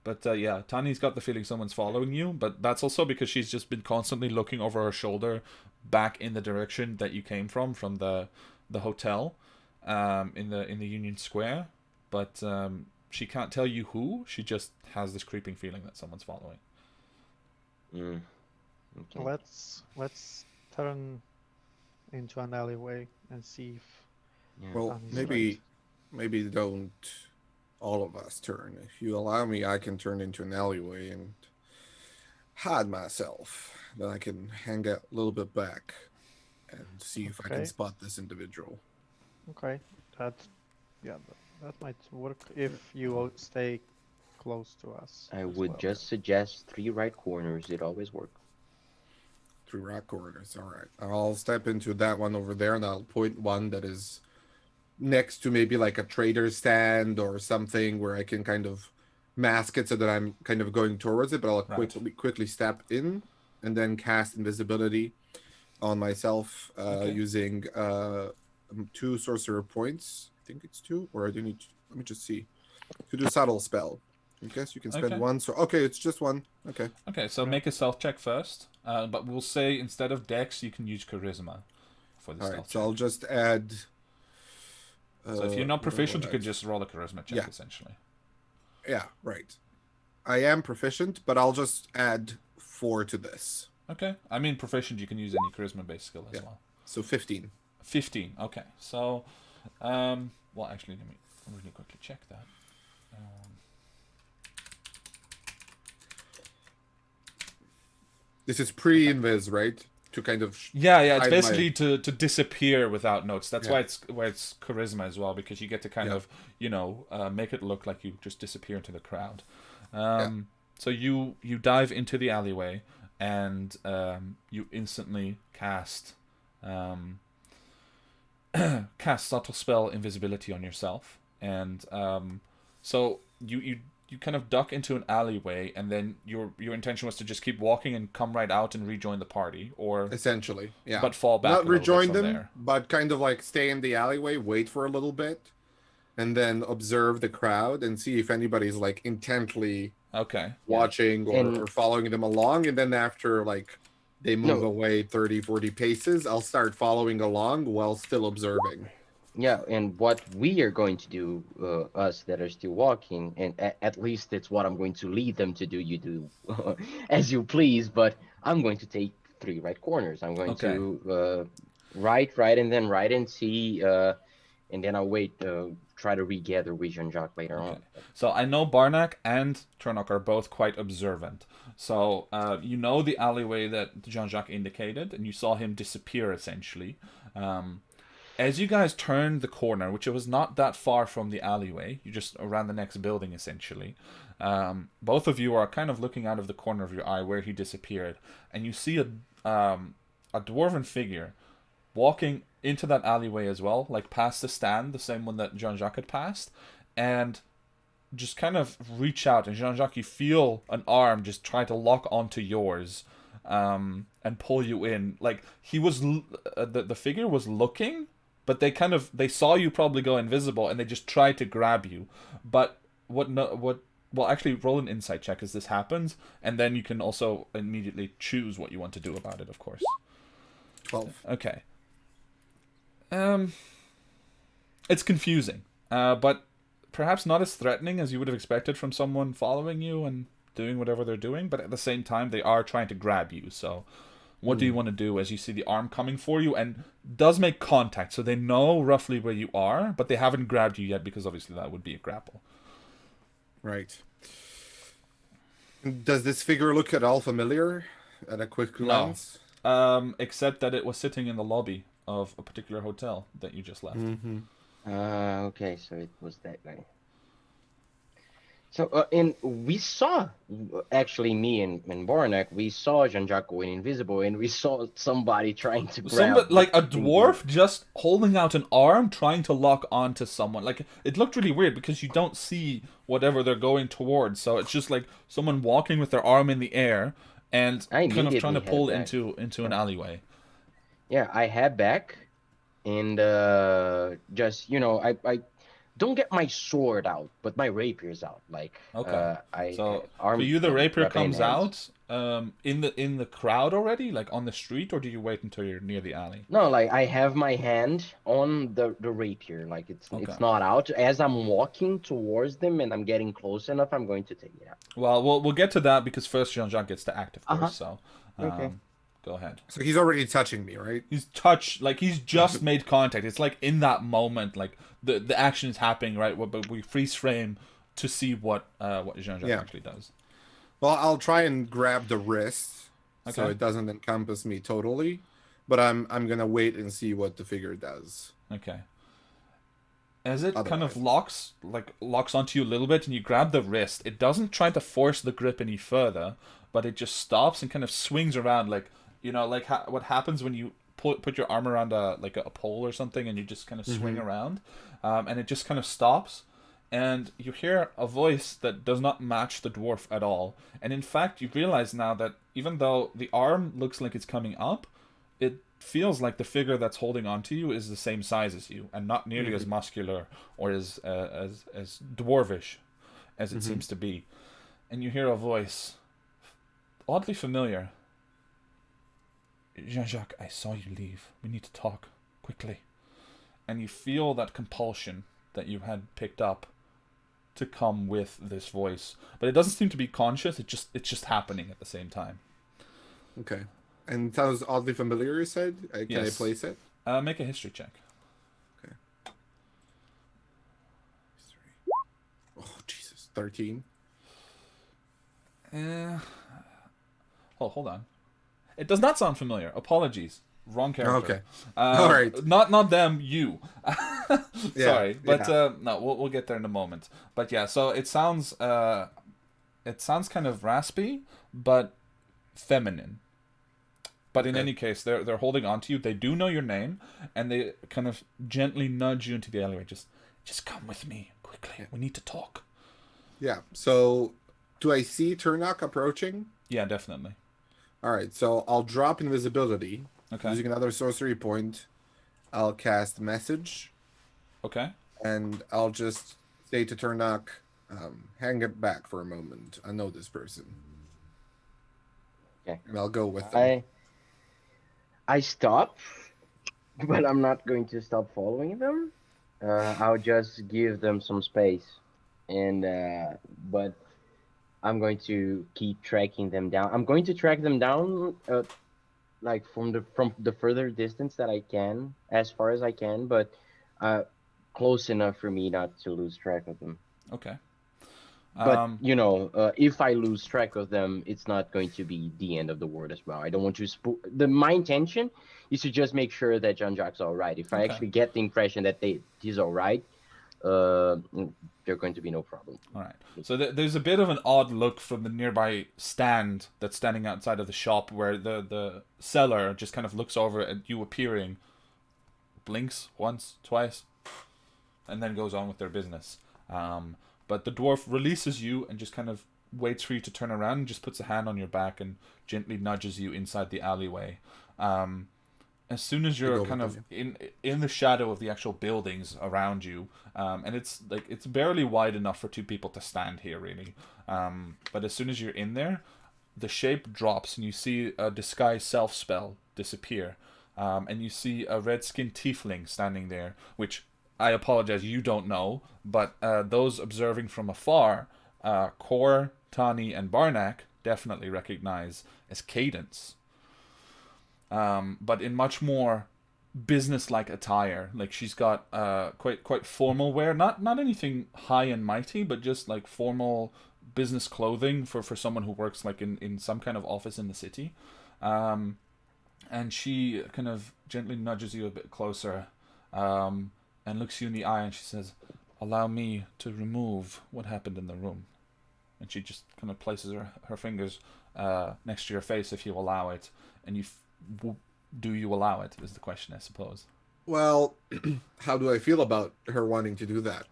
But yeah, Tani's got the feeling someone's following you, but that's also because she's just been constantly looking over her shoulder back in the direction that you came from the hotel, in the Union Square. But she can't tell you who. She just has this creeping feeling that someone's following. mm, okay. Let's turn into an alleyway and see if Yeah. Well, Tani's right. maybe don't all of us turn. If you allow me, I can turn into an alleyway and hide myself. Then I can hang out a little bit back and see if I can Okay. spot this individual. Okay. That yeah, that might work if you all stay close to us I as would well. just suggest 3 right corners. It always work. 3 rock corridors. All right. I'll step into that one over there and I'll point one that is next to maybe like a trader stand or something where I can kind of mask it so that I'm kind of going towards it, but I'll Right. quickly step in and then cast invisibility on myself Okay. using 2 sorcerer points. I think it's 2, or I do need. Let me just see. To do subtle spell. I guess you can spend Okay. 1. So okay, it's just 1. Okay. Okay. So Yeah. make a stealth check first. But we'll say instead of Dex, you can use Charisma for the All stealth right. So check. I'll just add. So if you're not What do I proficient, you add? could just roll a charisma check, Yeah. essentially. Yeah. Right. I am proficient, but I'll just add 4 to this. Okay. I mean, proficient, you can use any charisma-based skill as Yeah. well. So 15. 15. Okay. So, well, actually, let me really quickly check that. This is pre-invis, right? To kind of Yeah, it's hide basically to disappear without notes. That's Yeah. why it's charisma as well, because you get to kind Yeah. of make it look like you just disappear into the crowd. Yeah. So you dive into the alleyway and you instantly cast cast subtle spell invisibility on yourself, and so you kind of duck into an alleyway, and then your intention was to just keep walking and come right out and rejoin the party, or Essentially, yeah. but fall back Not a little bit rejoin from them, there. but kind of like stay in the alleyway, wait for a little bit, and then observe the crowd and see if anybody's like intently Okay. Yeah. watching And or following them along. And then after like they move no, away 30, 40 paces, I'll start following along while still observing. yeah, and what we are going to do, us that are still walking, and at least it's what I'm going to lead them to do. You do as you please, but I'm going to take 3 right corners. I'm going Okay. to right, and then right, and see, and then I'll wait, try to regather with Jean-Jacques later Okay. on. So I know Barnack and Turnock are both quite observant. So you know the alleyway that Jean-Jacques indicated, and you saw him disappear essentially. As you guys turned the corner, which it was not that far from the alleyway, you just around the next building essentially. Both of you are kind of looking out of the corner of your eye where he disappeared, and you see a dwarven figure walking into that alleyway as well, like past the stand, the same one that Jean-Jacques had passed, and just kind of reach out, and Jean-Jacques, you feel an arm just try to lock onto yours, and pull you in. Like he was, the figure was looking, but they saw you probably go invisible, and they just tried to grab you. But well, actually, roll an insight check as this happens, and then you can also immediately choose what you want to do about it, of course. 12. Okay. It's confusing, but perhaps not as threatening as you would have expected from someone following you and doing whatever they're doing. But at the same time, they are trying to grab you. So, What do you want to do as you see the arm coming for you and does make contact, so they know roughly where you are, but they haven't grabbed you yet because obviously that would be a grapple. Right. Does this figure look at all familiar at a quick glance? Except that it was sitting in the lobby of a particular hotel that you just left. Okay, so it was that guy. So, and we saw, actually, me and Bornak, we saw Jean-Jacques going invisible, and we saw somebody trying to grab... Somebody, like a dwarf just holding out an arm, trying to lock onto someone. Like, it looked really weird because you don't see whatever they're going towards. So it's just like someone walking with their arm in the air and kind of trying to pull into an alleyway. Yeah, I head back, and just, I don't get my sword out, but my rapier's out. Like, okay. So for you, the rapier comes out in the crowd already, like on the street, or do you wait until you're near the alley? No, like I have my hand on the rapier, like it's not out. As I'm walking towards them and I'm getting close enough, I'm going to take it out. Well, we'll get to that because first Jean-Jacques gets to act, of course. So, okay. Go ahead. So he's already touching me, right? He's he's just made contact. It's like in that moment, like the action is happening, right? But we freeze frame to see what Jean-Jacques actually does. Well, I'll try and grab the wrist so Okay. it doesn't encompass me totally, but I'm gonna wait and see what the figure does. Okay. As it kind of locks onto you a little bit, and you grab the wrist, it doesn't try to force the grip any further, but it just stops and kind of swings around, like what happens when you put your arm around a pole or something, and you just kind of swing around, and it just kind of stops, and you hear a voice that does not match the dwarf at all. And in fact, you realize now that even though the arm looks like it's coming up, it feels like the figure that's holding onto you is the same size as you, and not nearly as muscular or as dwarvish as it seems to be. And you hear a voice, oddly familiar. Jean-Jacques, I saw you leave. We need to talk quickly. And you feel that compulsion that you had picked up to come with this voice, but it doesn't seem to be conscious. It's just happening at the same time. Okay. And that was oddly familiar, you said? Can I place it? Make a history check. Okay. Oh, Jesus. 13. Hold on. It does not sound familiar. Apologies. Wrong character. Okay. All right. Not them, you. Sorry. But yeah. no, we'll get there in a moment. But yeah, so it sounds kind of raspy, but feminine. But in any case, they're holding on to you. They do know your name, and they kind of gently nudge you into the alleyway. Just come with me quickly. Yeah. We need to talk. Yeah. So, do I see Turnock approaching? Yeah, definitely. All right. So I'll drop invisibility. Okay. Using another sorcery point, I'll cast message. Okay. And I'll just say to Turnock, hang it back for a moment. I know this person. Okay. And I'll go with them. I stop, but I'm not going to stop following them. I'll just give them some space, and but I'm going to keep tracking them down. I'm going to track them down, like from the further distance that I can, as far as I can, but close enough for me not to lose track of them. Okay. But if I lose track of them, it's not going to be the end of the world as well. I don't want to my intention is to just make sure that Jean-Jacques all right. If I actually get the impression that he's all right, there's going to be no problem. All right. So there's a bit of an odd look from the nearby stand that's standing outside of the shop, where the seller just kind of looks over at you appearing, blinks once, twice, and then goes on with their business. But the dwarf releases you and just kind of waits for you to turn around and just puts a hand on your back and gently nudges you inside the alleyway. As soon as you're kind of in the shadow of the actual buildings around you, and it's barely wide enough for two people to stand here, really. But as soon as you're in there, the shape drops and you see a disguise self spell disappear. And you see a red-skinned tiefling standing there, which... I apologize, you don't know, but those observing from afar, Kor, Tani, and Barnak definitely recognize as Cadence. but in much more business-like attire. Like she's got quite formal wear, not anything high and mighty, but just like formal business clothing for someone who works like in some kind of office in the city. And she kind of gently nudges you a bit closer, and looks you in the eye, and she says, "Allow me to remove what happened in the room." And she just kind of places her fingers next to your face, if you allow it. And do you allow it, is the question, I suppose. Well, how do I feel about her wanting to do that?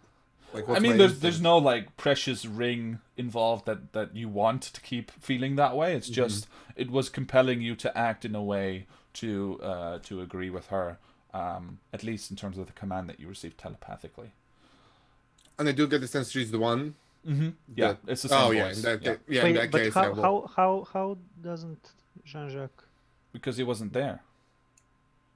Like, what's I mean, my there's instinct? no like precious ring involved that you want to keep feeling that way. It's just it was compelling you to act in a way to agree with her, at least in terms of the command that you received telepathically. And I do get the sense she's the one. Mm-hmm. Yeah, that- it's the same Oh voice. yeah, in that Yeah. in Wait, that but case, I will. how doesn't Jean-Jacques? Because he wasn't there.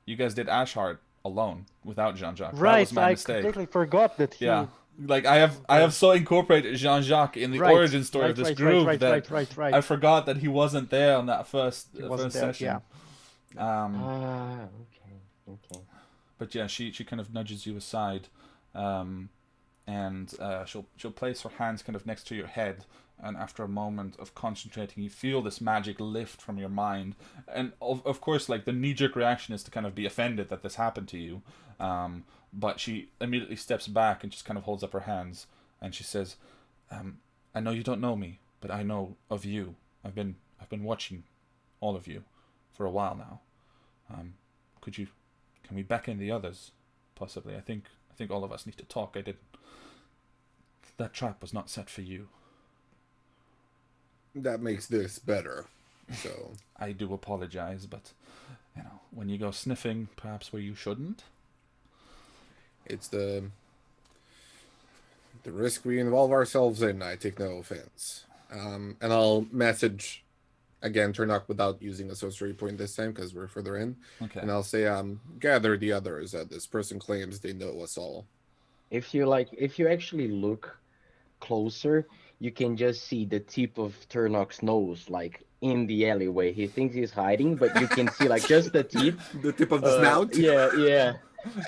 You guys did Ashheart alone without Jean-Jacques. That Right, was my I mistake. completely forgot that he. Yeah. Like I have so incorporated Jean-Jacques in the Right, origin story of this group that right. I forgot that he wasn't there on that first He wasn't first there, session. Okay. Okay. But yeah, she kind of nudges you aside, and she'll place her hands kind of next to your head, and after a moment of concentrating, you feel this magic lift from your mind, and of course, like the knee-jerk reaction is to kind of be offended that this happened to you, but she immediately steps back and just kind of holds up her hands, and she says, "I know you don't know me, but I know of you. I've been watching all of you for a while now. Can we beckon the others? Possibly. I think all of us need to talk. That trap was not set for you. That makes this better. So I do apologize, but when you go sniffing, perhaps where you shouldn't." it's the risk we involve ourselves in. I take no offense. And I'll message again Turnock without using a sorcery point this time because we're further in. Okay. And I'll say, gather the others. This person claims they know us all. If you actually look closer, you can just see the tip of Turnock's nose, like in the alleyway. He thinks he's hiding, but you can see like just the tip. The tip of the snout. Yeah.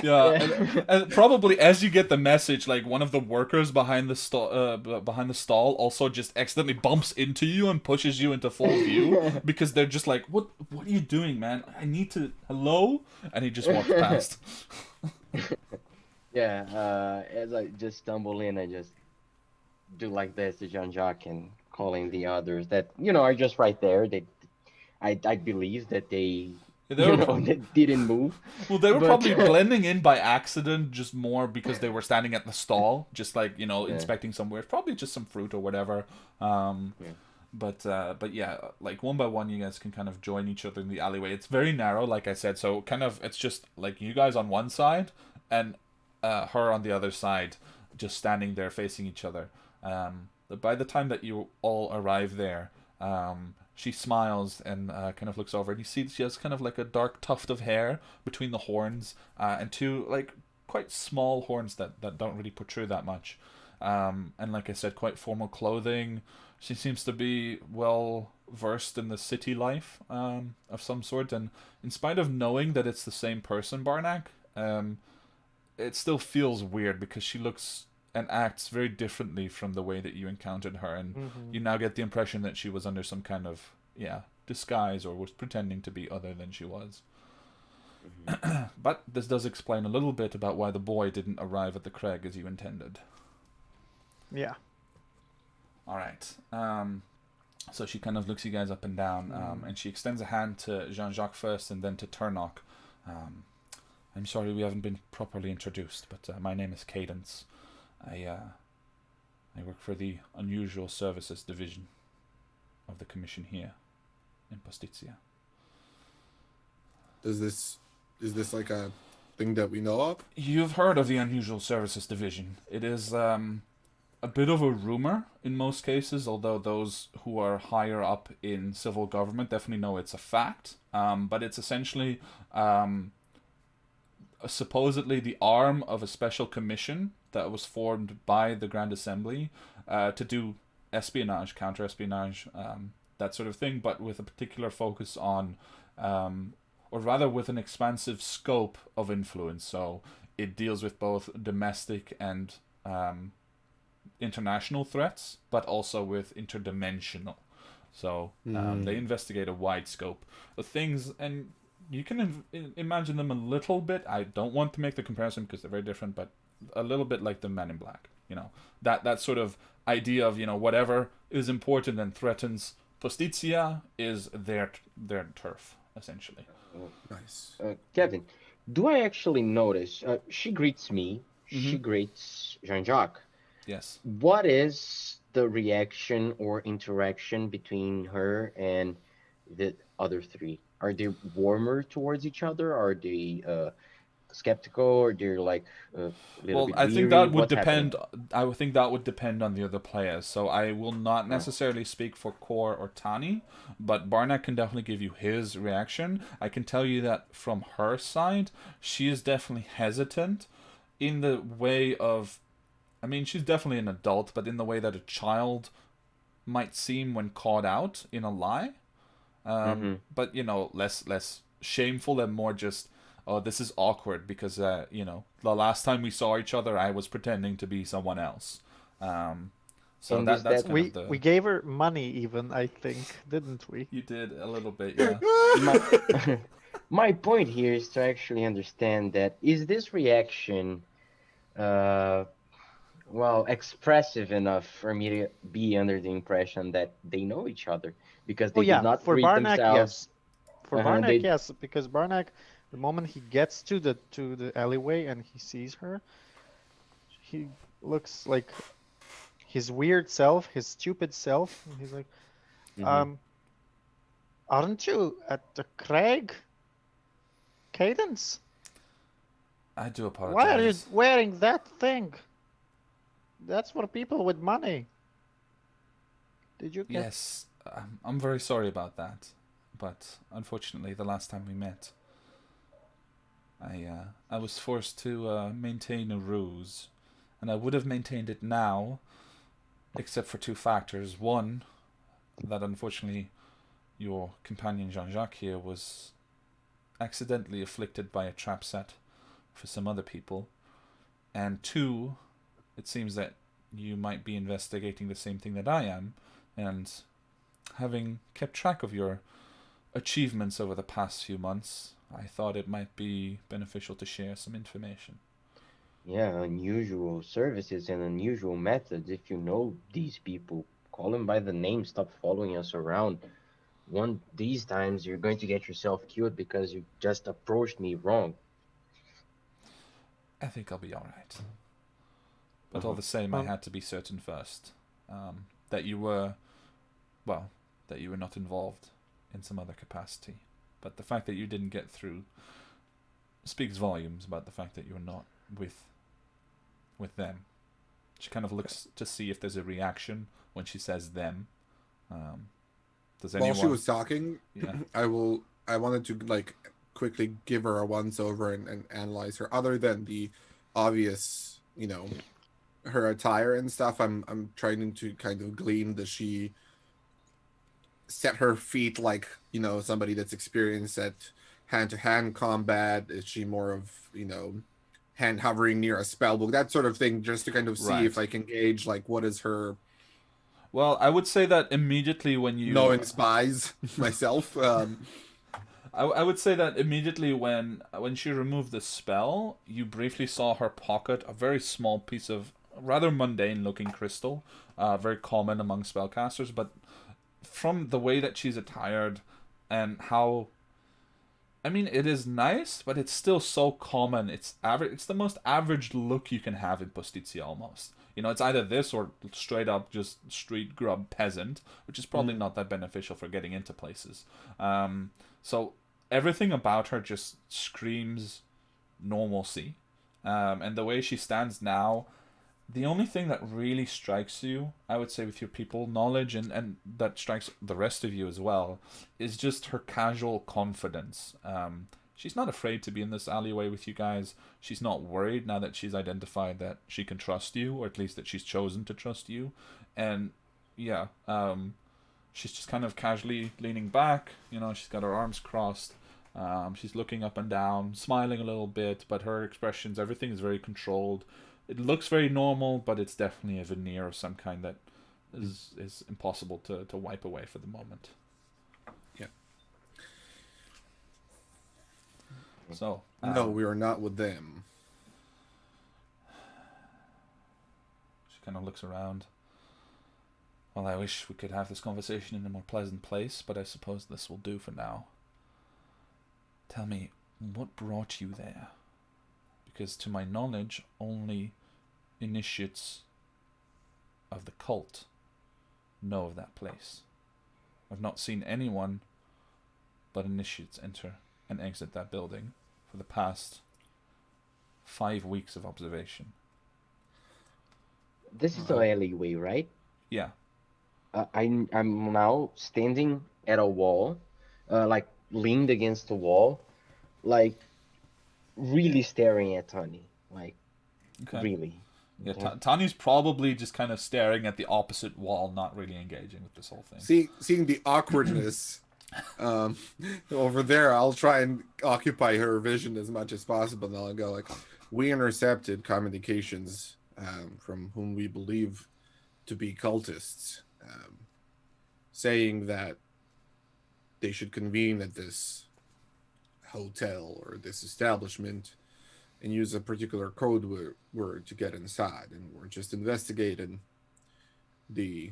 Yeah, and probably as you get the message, like one of the workers behind the stall also just accidentally bumps into you and pushes you into full view because they're just like, what are you doing, man? I need to hello, and he just walks past. Yeah. As I just stumble in, I just do like this to Jean-Jacques and calling the others that are just right there. I believe that they. They didn't move. Well, they were probably blending in by accident, just more because they were standing at the stall, just like inspecting somewhere. Probably just some fruit or whatever. But yeah, like one by one, you guys can kind of join each other in the alleyway. It's very narrow, like I said, so kind of it's just like you guys on one side and her on the other side, just standing there facing each other. But by the time that you all arrive there, she smiles and kind of looks over, and you see she has kind of like a dark tuft of hair between the horns, and two like quite small horns that don't really protrude that much. And like I said, quite formal clothing. She seems to be well versed in the city life of some sort, and in spite of knowing that it's the same person, Barnack, it still feels weird because she looks and acts very differently from the way that you encountered her, and you now get the impression that she was under some kind of disguise or was pretending to be other than she was. But this does explain a little bit about why the boy didn't arrive at the Craig as you intended. Yeah. All right. So she kind of looks you guys up and down, and she extends a hand to Jean-Jacques first and then to Turnock. I'm sorry we haven't been properly introduced, but my name is Cadence. I work for the Unusual Services Division of the Commission here in Postizia. Is this like a thing that we know of? You've heard of the Unusual Services Division. It is a bit of a rumor in most cases, although those who are higher up in civil government definitely know it's a fact. But it's essentially supposedly the arm of a special commission that was formed by the Grand Assembly to do espionage, counter-espionage, that sort of thing, but with a particular focus on or rather with an expansive scope of influence. So it deals with both domestic and international threats, but also with interdimensional. So they investigate a wide scope of things, and you can imagine them a little bit. I don't want to make the comparison because they're very different, but a little bit like the Men in Black. That sort of idea of whatever is important and threatens Postizia is their turf, essentially. Nice. Kevin, do I actually notice? She greets me. She greets Jean-Jacques. Yes. What is the reaction or interaction between her and the other three? Are they warmer towards each other? Are they skeptical, or they're like a little bit I weary? think that would What's depend. happening? I would think that would depend on the other players. So I will not necessarily speak for Core or Tani, but Barnak can definitely give you his reaction. I can tell you that from her side, she is definitely hesitant in the way of. I mean, she's definitely an adult, but in the way that a child might seem when caught out in a lie. But less shameful and more just, oh, this is awkward because the last time we saw each other, I was pretending to be someone else. So And that's that- kind We of the. we gave her money even, I think, didn't we? You did a little bit, yeah. My point here is to actually understand that is this reaction expressive enough for me to be under the impression that they know each other, because Oh they did yeah, not for greet Barnak, themselves. yes. For Barnak, They yes, because Barnak, the moment he gets to the alleyway and he sees her, he looks like his weird self, his stupid self. And he's like, aren't you at the Craig Cadence? I do apologize. Why are you wearing that thing? That's for people with money. Did you get... Yes, I'm very sorry about that, but unfortunately, the last time we met, I was forced to maintain a ruse, and I would have maintained it now, except for two factors. One, that unfortunately your companion Jean-Jacques here was accidentally afflicted by a trap set for some other people, and two, it seems that you might be investigating the same thing that I am, and having kept track of your achievements over the past few months, I thought it might be beneficial to share some information. Yeah, unusual services and unusual methods. If you know these people, call them by the name. Stop following us around. One these times you're going to get yourself killed because you just approached me wrong. I think I'll be alright. But all the same, I had to be certain first that you were not involved in some other capacity. But the fact that you didn't get through speaks volumes about the fact that you're not with them. She kind of looks to see if there's a reaction when she says them. Does anyone... While she was talking, Yeah. I wanted to quickly give her a once over and analyze her. Other than the obvious, her attire and stuff, I'm trying to kind of glean, does she set her feet like, somebody that's experienced at hand-to-hand combat? Is she more of, hand hovering near a spell book, that sort of thing, just to kind of see if I can gauge what is her... Well, I would say that immediately when you... Knowing spies myself. I would say that immediately when she removed the spell, you briefly saw her pocket a very small piece of rather mundane looking crystal, very common among spellcasters, but from the way that she's attired and how... I mean, it is nice, but it's still so common. It's average. It's the most average look you can have in Postizia, almost. It's either this or straight up just street grub peasant, which is probably not that beneficial for getting into places. So everything about her just screams normalcy. And the way she stands now, the only thing that really strikes you, I would say, with your people knowledge and that strikes the rest of you as well, is just her casual confidence. She's not afraid to be in this alleyway with you guys. She's not worried now that she's identified that she can trust you, or at least that she's chosen to trust you. And yeah, she's just kind of casually leaning back. She's got her arms crossed, She's looking up and down, smiling a little bit, but her expressions, everything is very controlled. It looks very normal, but it's definitely a veneer of some kind that is impossible to wipe away for the moment. Yeah. So No, we are not with them. she kind of looks around. Well, I wish we could have this conversation in a more pleasant place, but I suppose this will do for now. Tell me, what brought you there? Because to my knowledge, only initiates of the cult know of that place. I've not seen anyone but initiates enter and exit that building for the past 5 weeks of observation. This is the alleyway, right? Yeah. I'm now standing at a wall, like leaned against the wall, like really staring at Tony, like Okay. really. Yeah, Okay. Tanya's probably just kind of staring at the opposite wall, not really engaging with this whole thing. Seeing the awkwardness over there, I'll try and occupy her vision as much as possible. And I'll go like, we intercepted communications from whom we believe to be cultists, saying that they should convene at this hotel or this establishment and use a particular code word to get inside. And we're just investigating the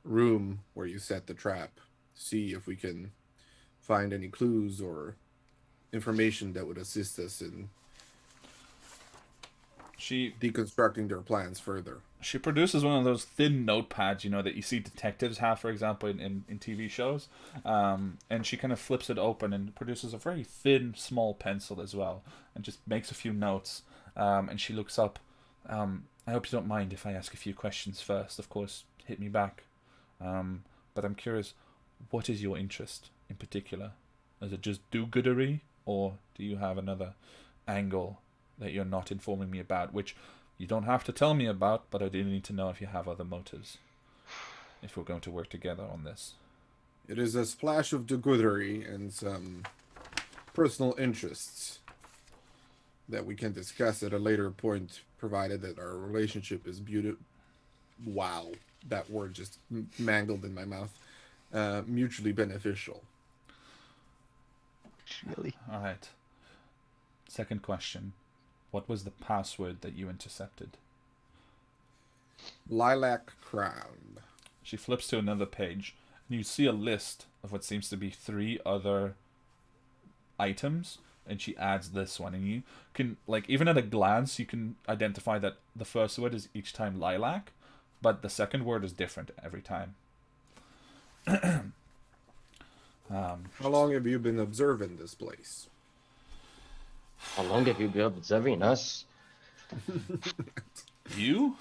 room where you set the trap, see if we can find any clues or information that would assist us in deconstructing their plans further. She produces one of those thin notepads, that you see detectives have, for example, in TV shows. And she kind of flips it open and produces a very thin, small pencil as well, and just makes a few notes. And she looks up. I hope you don't mind if I ask a few questions first. Of course, hit me back. But I'm curious, what is your interest in particular? Is it just do-goodery, or do you have another angle that you're not informing me about, which you don't have to tell me about, but I do need to know if you have other motives, if we're going to work together on this. It is a splash of do-goodery and some personal interests that we can discuss at a later point, provided that our relationship is beautiful. Wow, that word just mangled in my mouth. Mutually beneficial. Really? All right. Second question. What was the password that you intercepted? Lilac crown. She flips to another page, and you see a list of what seems to be 3 other items, and she adds this one. And you can, even at a glance, you can identify that the first word is each time lilac, but the second word is different every time. How long have you been observing this place? How long have you been observing us? You,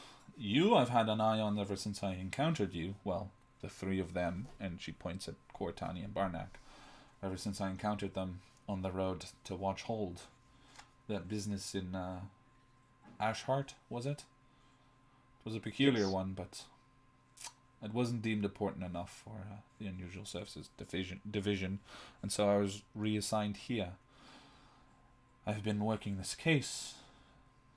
I've had an eye on ever since I encountered you. Well, the 3 of them, and she points at Cortani and Barnack. Ever since I encountered them on the road to Watch Hold. That business in Ashheart, was it? It was a peculiar one, but it wasn't deemed important enough for the Unusual Services division, and so I was reassigned here. I've been working this case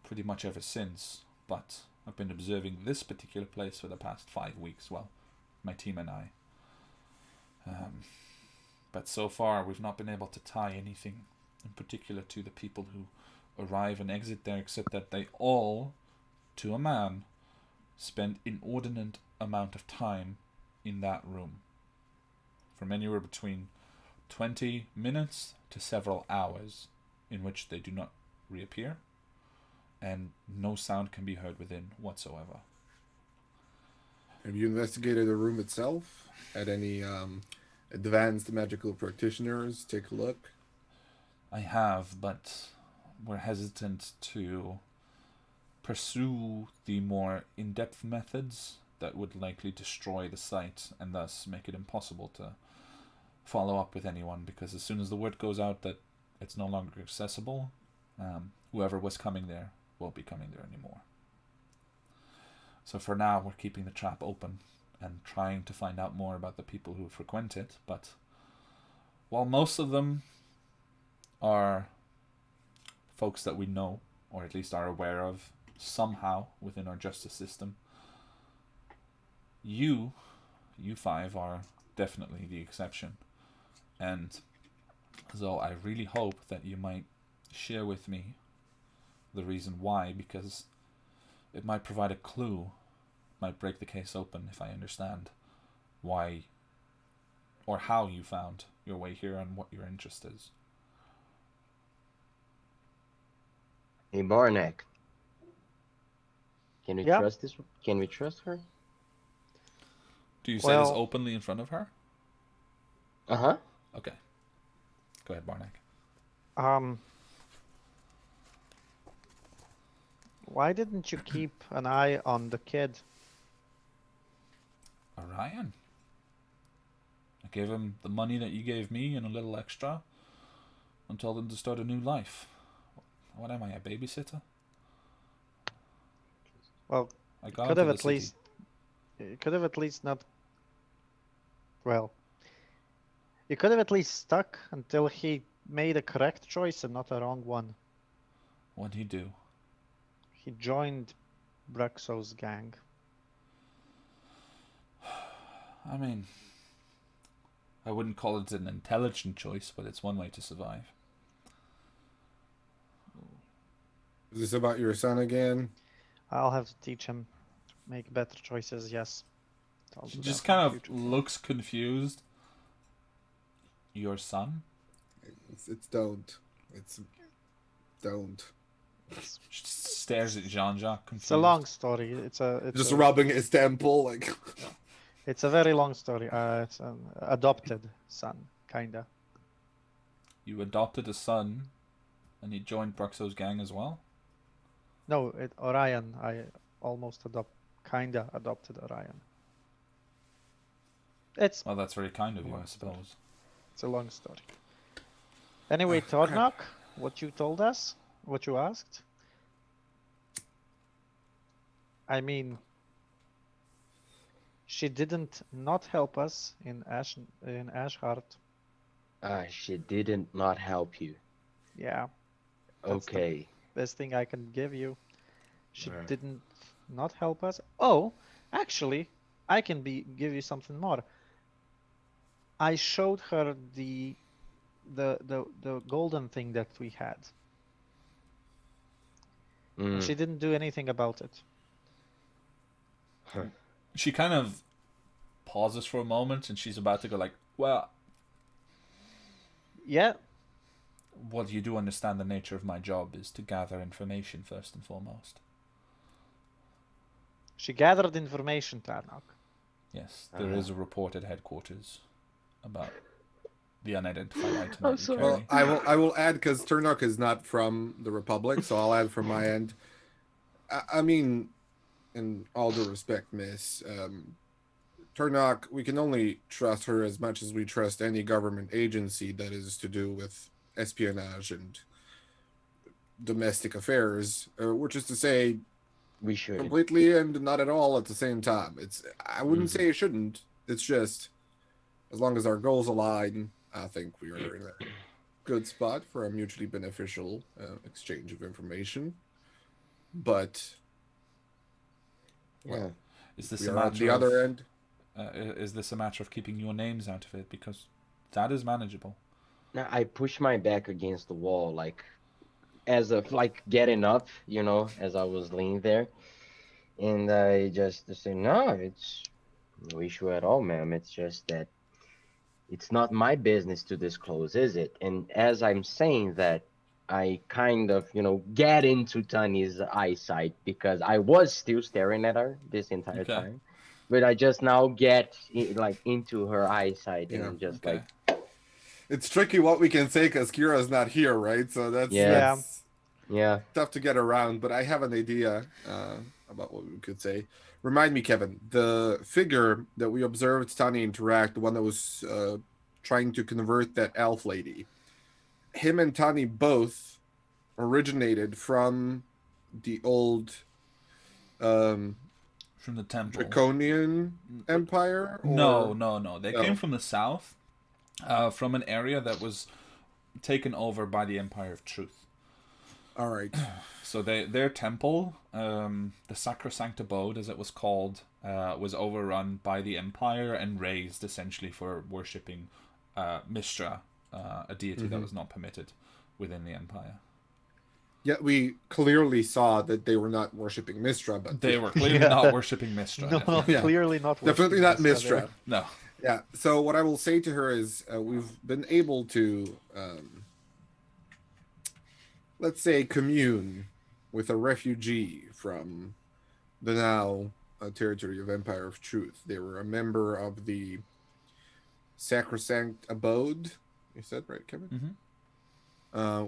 pretty much ever since, but I've been observing this particular place for the past 5 weeks. Well, my team and I. But so far, we've not been able to tie anything in particular to the people who arrive and exit there, except that they all, to a man, spend inordinate amount of time in that room. From anywhere between 20 minutes to several hours, in which they do not reappear, and no sound can be heard within whatsoever. Have you investigated the room itself? Had any advanced magical practitioners take a look? I have, but we're hesitant to pursue the more in-depth methods that would likely destroy the site and thus make it impossible to follow up with anyone, because as soon as the word goes out that it's no longer accessible, whoever was coming there won't be coming there anymore. So for now, we're keeping the trap open and trying to find out more about the people who frequent it, but while most of them are folks that we know, or at least are aware of somehow within our justice system. You five are definitely the exception. And so I really hope that you might share with me the reason why, because it might provide a clue, might break the case open if I understand why or how you found your way here and what your interest is. Hey, Barnack. Can we Yeah. trust this? Can we trust her? Do you say this Well- openly in front of her? Uh-huh. Okay. Go ahead, Barnack. Why didn't you keep an eye on the kid? Orion. I gave him the money that you gave me and a little extra and told him to start a new life. What am I, a babysitter? Well, I got could into have the at city. least, you could have at least not. Well, you could have at least stuck until he made a correct choice and not a wrong one. What'd he do? He joined Bruxo's gang. I mean, I wouldn't call it an intelligent choice, but it's one way to survive. Is this about your son again? I'll have to teach him to make better choices. Yes. I'll She do just that in kind the of future. looks confused. Your son? It's don't. It's don't. She just stares at Jean-Jacques confused. It's a long story. It's Just a, rubbing his temple, like. It's a very long story. It's an adopted son, kinda. You adopted a son, and he joined Bruxo's gang as well? No, Orion. I almost kinda adopted Orion. It's Well, that's very kind of you, I Long story. suppose. it's a long story. Anyway, Tornok, what you told us, what you asked. I mean, she didn't not help us in Ashheart. She didn't not help you. Yeah, That's the- Okay. best thing I can give you. She Alright. didn't not help us. Oh, actually, I can give you something more. I showed her the golden thing that we had. And Mm. she didn't do anything about it. She kind of pauses for a moment, and she's about to go like, well, Yeah, what you do understand the nature of my job is to gather information first and foremost. she gathered information, Tarnok. Yes, there is a report at headquarters about the unidentified item I'm that you sorry. carry. Well, I will add, because Turnuk is not from the Republic, so I'll add from my end. I mean, in all due respect, Miss, Turnok, we can only trust her as much as we trust any government agency that is to do with espionage and domestic affairs, which is to say, We should. completely and not at all at the same time. I wouldn't say it shouldn't. It's just, as long as our goals align, I think we are in a good spot for a mutually beneficial exchange of information. But Yeah. Is this we a are at matter the of, other end. is this a matter of keeping your names out of it? Because that is manageable. Now I push my back against the wall, like as of like getting up, as I was laying there, and I just say, no, it's no issue at all, ma'am. It's just that it's not my business to disclose, is it? And as I'm saying that, I kind of, get into Tani's eyesight because I was still staring at her this entire Okay. time, but I just now get like into her eyesight Yeah, and just Okay. like, It's tricky what we can say because Kira's not here, right? So Yeah. that's yeah. tough to get around. But I have an idea about what we could say. Remind me, Kevin, the figure that we observed Tani interact, the one that was trying to convert that elf lady, him and Tani both originated from the old From the temple. Draconian Empire? No. or- They No. came from the south, from an area that was taken over by the Empire of Truth. All right. So their temple, the Sacrosanct Abode, as it was called, was overrun by the Empire and razed essentially for worshipping Mistra, a deity that was not permitted within the Empire. Yet we clearly saw that they were not worshipping Mistra, but They were clearly Yeah. not worshipping Mistra. No, definitely. Yeah. clearly not. definitely worshipping not Mistra there. Mistra. No. Yeah. So what I will say to her is, we've been able to, let's say, commune with a refugee from the now territory of Empire of Truth. They were a member of the Sacrosanct Abode. You said right, Kevin?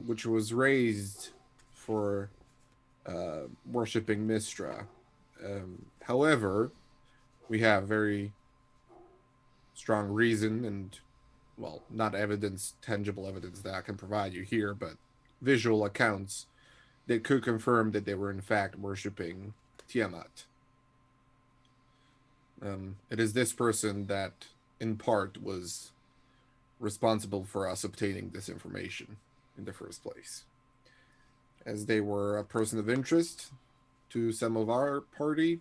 Which was raised for worshipping Mistra. However, we have very strong reason and, well, not evidence, tangible evidence that I can provide you here, but visual accounts that could confirm that they were in fact worshipping Tiamat. It is this person that, in part, was responsible for us obtaining this information in the first place. As they were a person of interest to some of our party,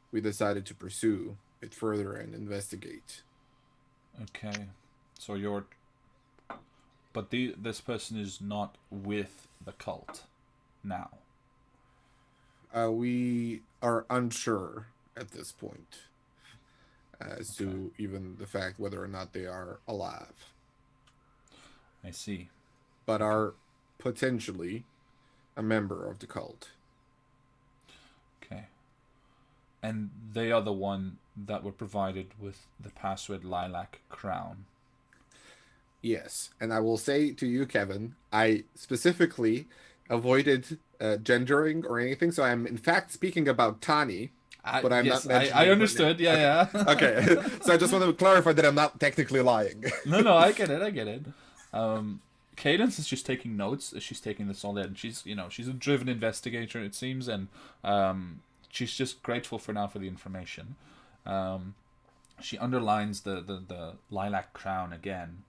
we decided to pursue it further and investigate. Okay. So but this person is not with the cult now. We are unsure at this point as to even the fact whether or not they are alive, I see. but are potentially a member of the cult. Okay. And they are the one that were provided with the password Lilac Crown. Yes, and I will say to you, Kevin, I specifically avoided gendering or anything, so I'm in fact speaking about Tani, but I'm not mentioning I her understood. name. Yeah, Okay. Okay, so I just want to clarify that I'm not technically lying. No, I get it. Cadence is just taking notes as she's taking this all in. She's a driven investigator, it seems, and she's just grateful for the information. She underlines the Lilac Crown again,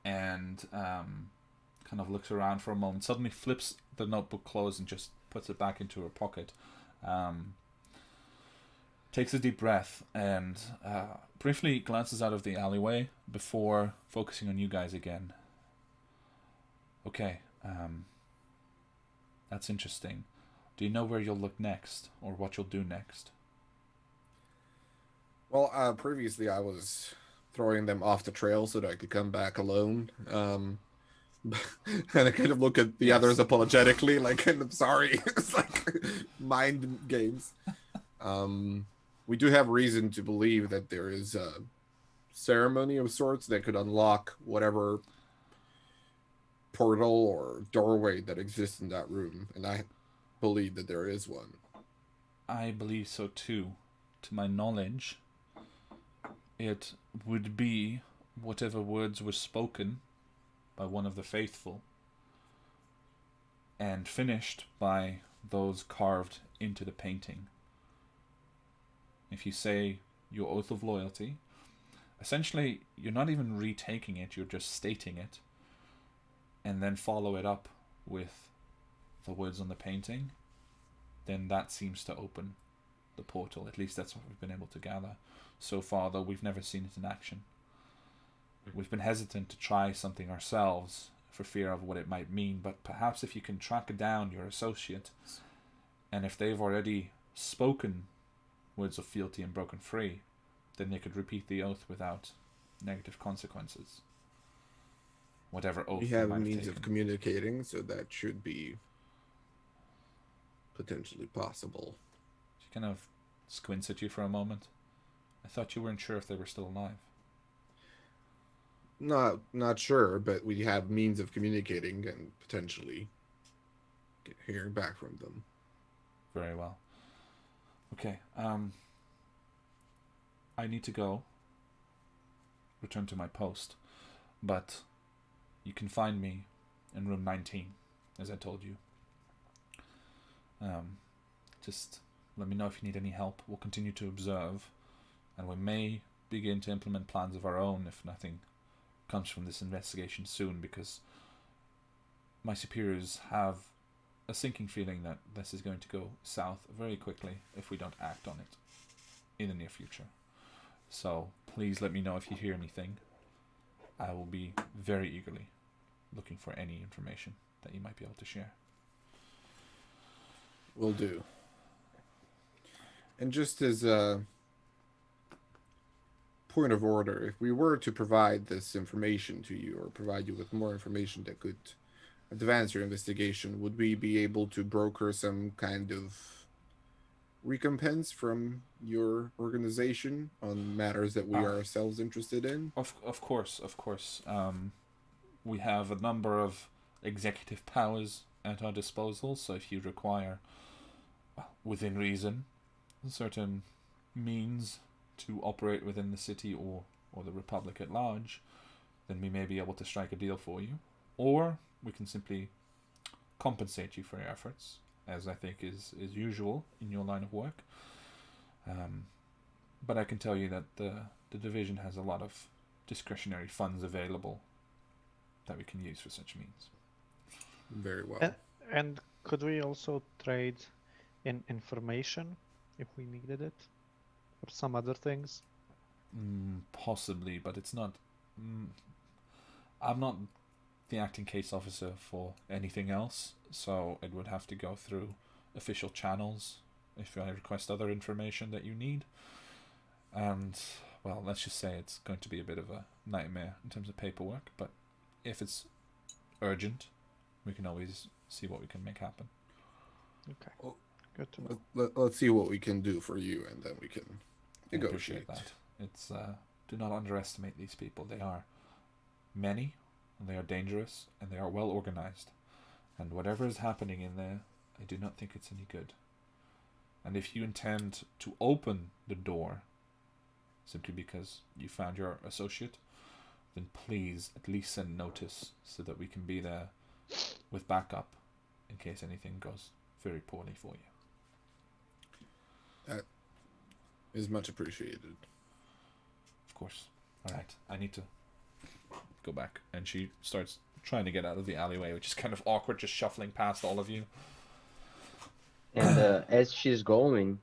and kind of looks around for a moment, suddenly flips the notebook closed and just puts it back into her pocket. Takes a deep breath and briefly glances out of the alleyway before focusing on you guys again. Okay, that's interesting. Do you know where you'll look next, or what you'll do next? Well, previously I was throwing them off the trail so that I could come back alone. And I kind of look at the others apologetically, like, I'm sorry. It's like mind games. We do have reason to believe that there is a ceremony of sorts that could unlock whatever portal or doorway that exists in that room, and I believe that there is one. I believe so too. To my knowledge, it would be whatever words were spoken by one of the faithful and finished by those carved into the painting. If you say your oath of loyalty, essentially you're not even retaking it, you're just stating it, and then follow it up with the words on the painting, then that seems to open the portal. At least that's what we've been able to gather so far, though we've never seen it in action. We've been hesitant to try something ourselves for fear of what it might mean, but perhaps if you can track down your associate, and if they've already spoken words of fealty and broken free, then they could repeat the oath without negative consequences. Whatever oath We they have a might have means taken. of communicating, so that should be potentially possible. She kind of squints at you for a moment. I thought you weren't sure if they were still alive. Not sure, but we have means of communicating and potentially hearing back from them. Very well. Okay, I need to go. Return to my post. But you can find me in room 19, as I told you. Just let me know if you need any help. We'll continue to observe, and we may begin to implement plans of our own if nothing comes from this investigation soon, because my superiors have a sinking feeling that this is going to go south very quickly if we don't act on it in the near future. So please let me know if you hear anything. I will be very eagerly looking for any information that you might be able to share. Will do. And just as a point of order, if we were to provide this information to you or provide you with more information that could advance your investigation, would we be able to broker some kind of recompense from your organization on matters that we are ourselves interested in? Of course. We have a number of executive powers at our disposal, so if you require, within reason, certain means to operate within the city or the Republic at large, then we may be able to strike a deal for you. Or we can simply compensate you for your efforts, as I think is usual in your line of work. But I can tell you that the division has a lot of discretionary funds available that we can use for such means. Very well. And could we also trade in information if we needed it? Or some other things? Possibly, but it's not... I'm not the acting case officer for anything else, so it would have to go through official channels if I request other information that you need. And, well, let's just say it's going to be a bit of a nightmare in terms of paperwork, but if it's urgent, we can always see what we can make happen. Okay, Well, good to know. Let's see what we can do for you, and then we can I negotiate. appreciate that. It's do not underestimate these people. They are many, and they are dangerous, and they are well organized. And whatever is happening in there, I do not think it's any good. And if you intend to open the door simply because you found your associate, then please at least send notice so that we can be there with backup in case anything goes very poorly for you. That is much appreciated. Of course. All right, I need to go back. And she starts trying to get out of the alleyway, which is kind of awkward, just shuffling past all of you. And as she's going,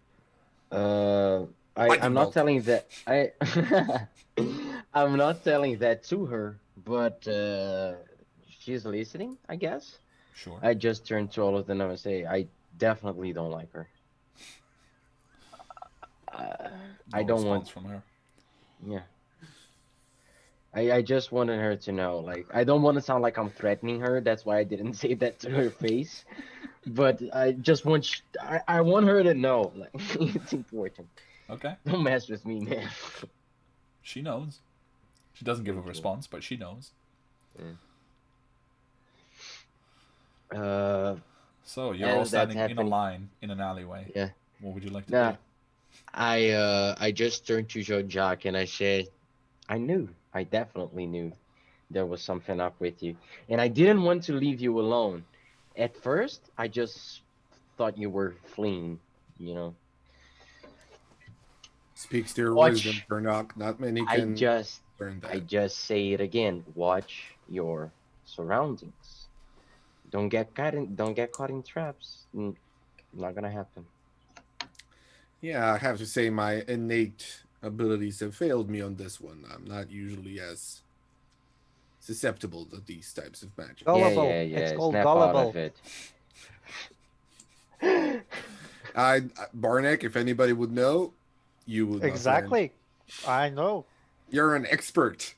I'm not bolt. telling that I'm not telling that to her, but she's listening, I guess. Sure. I just turn to all of them and say, I definitely don't like her. I don't want. Response from her. Yeah. I just wanted her to know, like, I don't want to sound like I'm threatening her. That's why I didn't say that to her face. But I just want, I want her to know, like, it's important. Okay. Don't mess with me, man. She knows. She doesn't give a Thank you. response, but she knows. So you're As all that's standing in a happening- line in an alleyway. Yeah. What would you like to Nah. do? I just turned to Jean-Jacques and I said, I definitely knew there was something up with you. And I didn't want to leave you alone. At first, I just thought you were fleeing, you know. Speaks to your Watch. wisdom, Bernok. Not many I can just learn that. I just say it again. Watch your surroundings. Don't get caught in traps. Not gonna happen. Yeah, I have to say my innate abilities have failed me on this one. I'm not usually as susceptible to these types of magic. Gullible. Yeah. It's called Snap gullible. out of it. Barnek, if anybody would know, you would. my friend. Exactly. I know. You're an expert.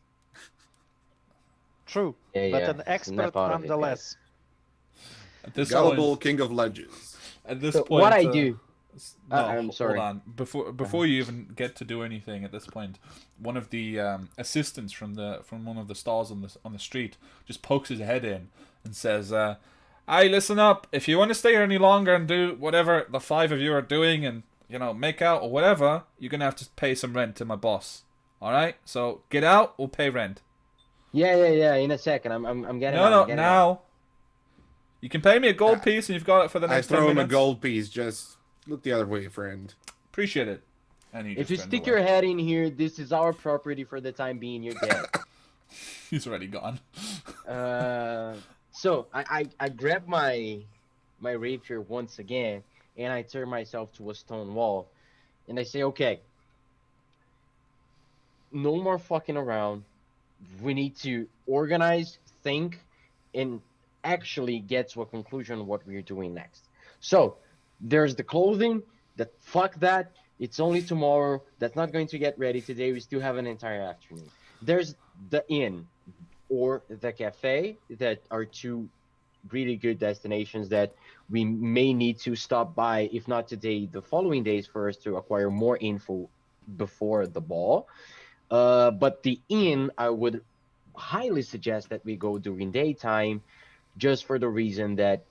True. Yeah, But yeah. an expert Snap out of it, nonetheless. At this Gullible point, king of legends. at this So point, what I do? No, I'm sorry. Hold on. Before you even get to do anything at this point, one of the assistants from one of the stalls on the street just pokes his head in and says, "Aye, listen up. If you want to stay here any longer and do whatever the five of you are doing and make out or whatever, you're gonna have to pay some rent to my boss. All right? So get out. We'll pay rent." Yeah. In a second, I'm getting. No, out, no, I'm getting out. now. You can pay me a gold piece and you've got it for the I next 10 throw him a minutes. gold piece. Just look the other way, friend. Appreciate it. And he If just you turned stick away. your head in here, this is our property for the time being. You're dead. He's already gone. So I grab my rapier once again, and I turn myself to a stone wall, and I say, okay, no more fucking around. We need to organize, think, and actually get to a conclusion on what we're doing next. So there's the clothing. That fuck that. It's only tomorrow. That's not going to get ready today. We still have an entire afternoon. There's the inn or the cafe that are two really good destinations that we may need to stop by, if not today, the following days for us to acquire more info before the ball. But the inn, I would highly suggest that we go during daytime, just for the reason that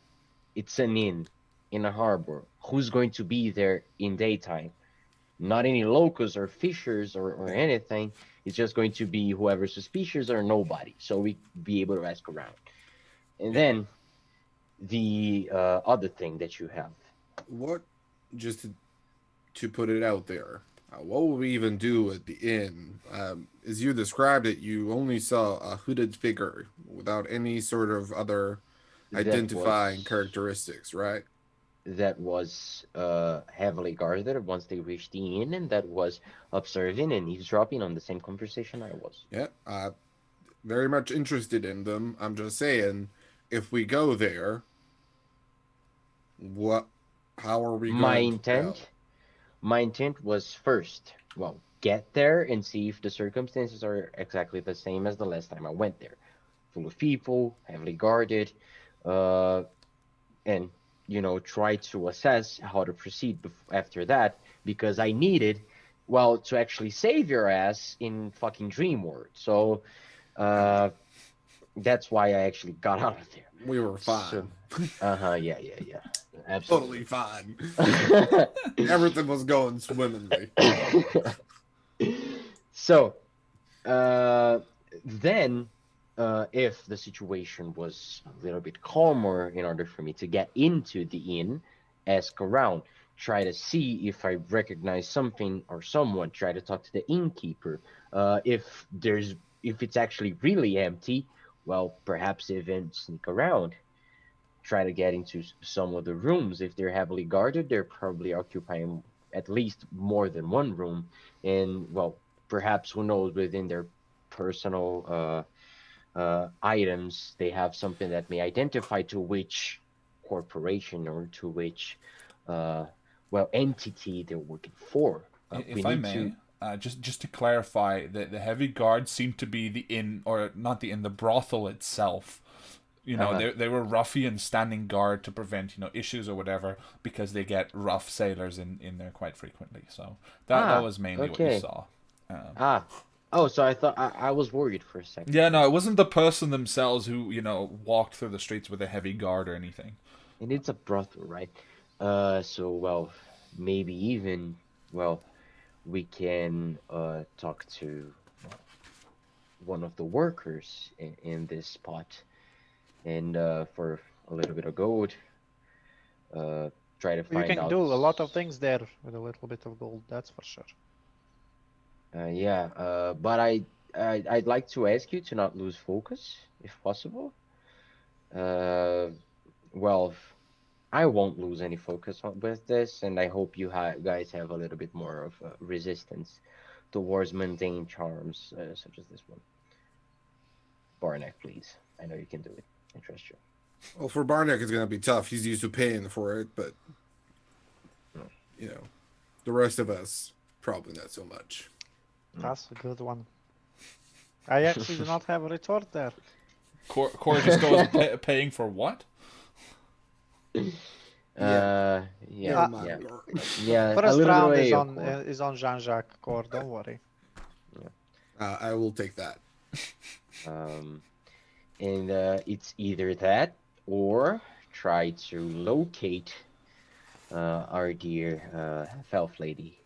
it's an inn in a harbor. Who's going to be there in daytime? Not any locals or fishers or anything. It's just going to be whoever's suspicious or nobody. So we be able to ask around. And Yeah. then the other thing that you have. What, just to put it out there, what will we even do at the inn? As you described it, you only saw a hooded figure without any sort of other identifying characteristics, right? That was heavily guarded once they reached the inn, and that was observing and eavesdropping on the same conversation I was. Yeah, very much interested in them. I'm just saying, if we go there, how are we My going to tell? intent was first, well, get there and see if the circumstances are exactly the same as the last time I went there. Full of people, heavily guarded, and try to assess how to proceed after that, because I needed, well, to actually save your ass in fucking Dream World. So that's why I actually got out of there. We were fine. So, yeah, absolutely Totally fine. Everything was going swimmingly. So then if the situation was a little bit calmer, in order for me to get into the inn, ask around, try to see if I recognize something or someone, try to talk to the innkeeper. If it's actually really empty, well, perhaps even sneak around, try to get into some of the rooms. If they're heavily guarded, they're probably occupying at least more than one room, and well, perhaps, who knows, within their personal items, they have something that may identify to which corporation or to which entity they're working for. If I may, just to clarify, the heavy guards seem to be the inn, or not the inn, the brothel itself. They were ruffians standing guard to prevent issues or whatever, because they get rough sailors in there quite frequently. So that was mainly what you saw. So I thought I was worried for a second. Yeah, no, it wasn't the person themselves who walked through the streets with a heavy guard or anything. And it's a brothel, right? So, well, maybe even, well, we can talk to one of the workers in this spot, and for a little bit of gold, try to find out. You can do a lot of things there with a little bit of gold, that's for sure. But I'd like to ask you to not lose focus, if possible. Well, I won't lose any focus with this, and I hope you guys have a little bit more of resistance towards mundane charms, such as this one. Barnack, please. I know you can do it. I trust you. Well, for Barnack, it's going to be tough. He's used to paying for it, but, the rest of us, probably not so much. That's a good one. I actually do not have a retort there. Core just goes paying for what? Yeah. First round is on Jean-Jacques, Core. Don't worry. I will take that. And it's either that or try to locate our dear Felf lady,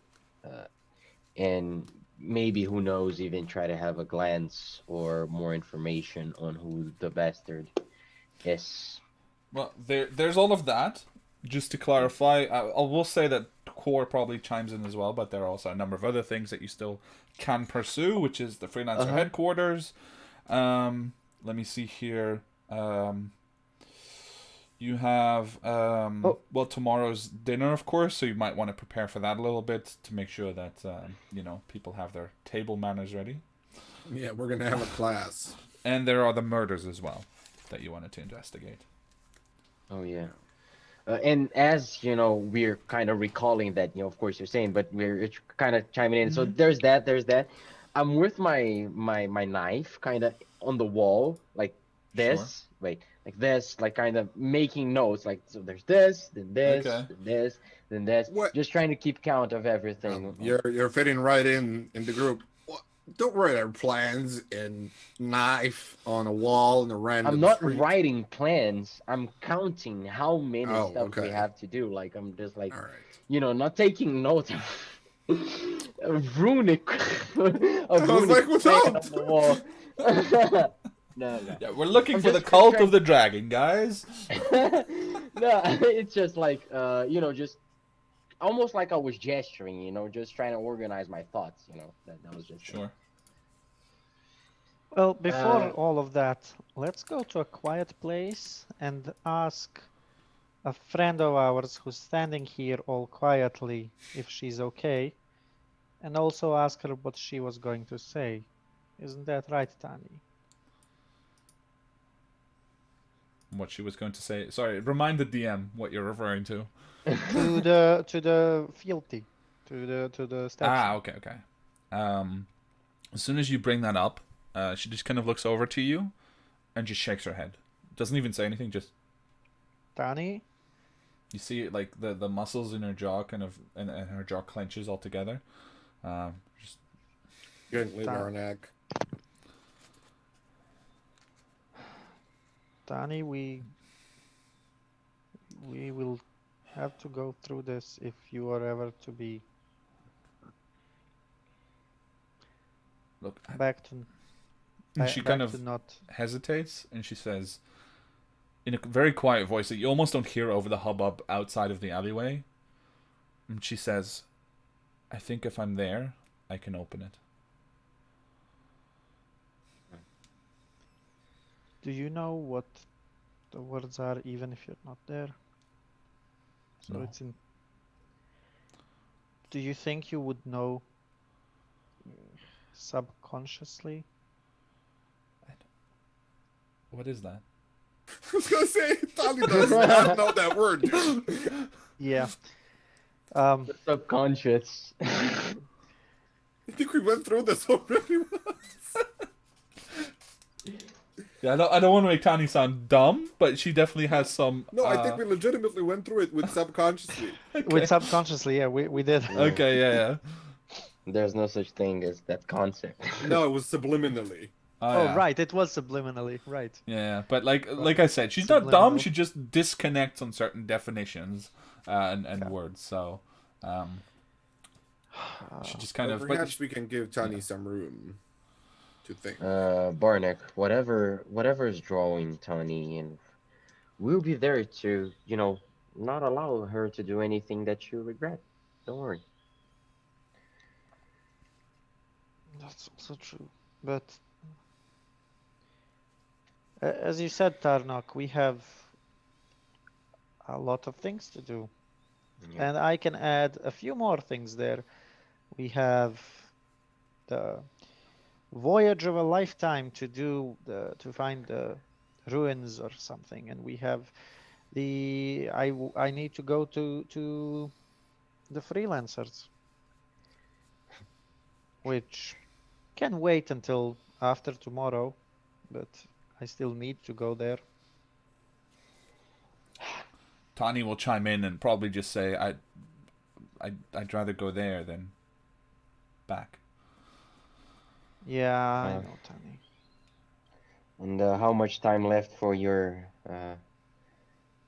and maybe, who knows, even try to have a glance or more information on who the bastard is. Well, there's all of that. Just to clarify, I will say that Core probably chimes in as well, but there are also a number of other things that you still can pursue, which is the freelancer headquarters. Let me see here. You have Oh. well, tomorrow's dinner, of course, so you might want to prepare for that a little bit to make sure that people have their table manners ready. Yeah, we're gonna have a class. And there are the murders as well that you wanted to investigate. Oh yeah. And as you know, we're kind of recalling that, of course you're saying, but we're kind of chiming in. So there's that, there's that. I'm with my knife kind of on the wall, like Sure. this, wait, like this, like kind of making notes, like so there's this, then this, Okay. then this, then this, What? just trying to keep count of everything. You're fitting right in the group. What? Don't write our plans and knife on a wall in a random I'm not street. writing plans. I'm counting how many Oh, stuff we okay. have to do. Like I'm just like, All right. not taking notes. Runic, a I was runic like, plan without. on the wall. No, no. Yeah, we're looking I'm for the just cult trying- of the dragon, guys. No, it's just like just almost like I was gesturing, just trying to organize my thoughts. That was just it. Sure. Well, before Uh, all of that, let's go to a quiet place and ask a friend of ours who's standing here all quietly if she's okay, and also ask her what she was going to say. Isn't that right, Tani? What she was going to say. Sorry, remind the DM what you're referring to. To the fealty, to the statue. Ah, okay. As soon as you bring that up, she just kind of looks over to you and just shakes her head. Doesn't even say anything, just Tani, you see like the muscles in her jaw kind of and her jaw clenches all together. Just Gently, That- Varnak. Tani, we will have to go through this if you are ever to be look. back to And she back kind to of not. hesitates and she says, in a very quiet voice that you almost don't hear over the hubbub outside of the alleyway. And she says, "I think if I'm there, I can open it." Do you know what the words are, even if you're not there? So No. it's in. Do you think you would know subconsciously? What is that? I was gonna say, Tommy does not know that word, dude. Yeah. the subconscious. I think we went through this already once. Yeah, I don't want to make Tani sound dumb, but she definitely has some. No, I think we legitimately went through it with subconsciously. With subconsciously, yeah, we did. Okay, yeah. There's no such thing as that concept. No, it was subliminally. Oh, Yeah. right, it was subliminally, right. Yeah, but like I said, she's not Subliminal. dumb. She just disconnects on certain definitions and Okay. words. So she just kind But of. But perhaps we can give Tani some room to think. Barnek, whatever is drawing Tani, and we'll be there to, not allow her to do anything that you regret. Don't worry. That's also true. But as you said, Tarnok, we have a lot of things to do. Yeah. And I can add a few more things there. We have the voyage of a lifetime to do to find the ruins or something, and we have I need to go to the freelancers, which can wait until after tomorrow, but I still need to go there. Tani will chime in and probably just say, I'd rather go there than back. Yeah, I Uh, know, Tani. And how much time left for your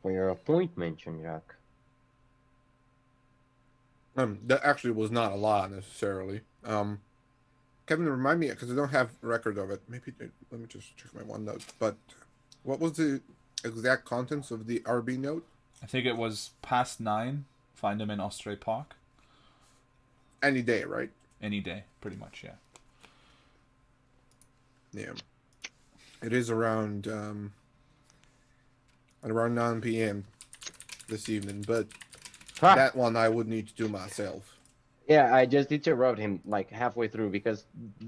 appointment, Jean-Jacques? That actually was not a lot necessarily. Kevin, remind me because I don't have record of it. Maybe let me just check my OneNote. But what was the exact contents of the RB note? I think it was past 9. Find him in Ostre Park. Any day, right? Any day, pretty much, yeah. Yeah. It is around at around 9 p.m. this evening, but Ha! that one I would need to do myself. Yeah, I just interrupted him like halfway through because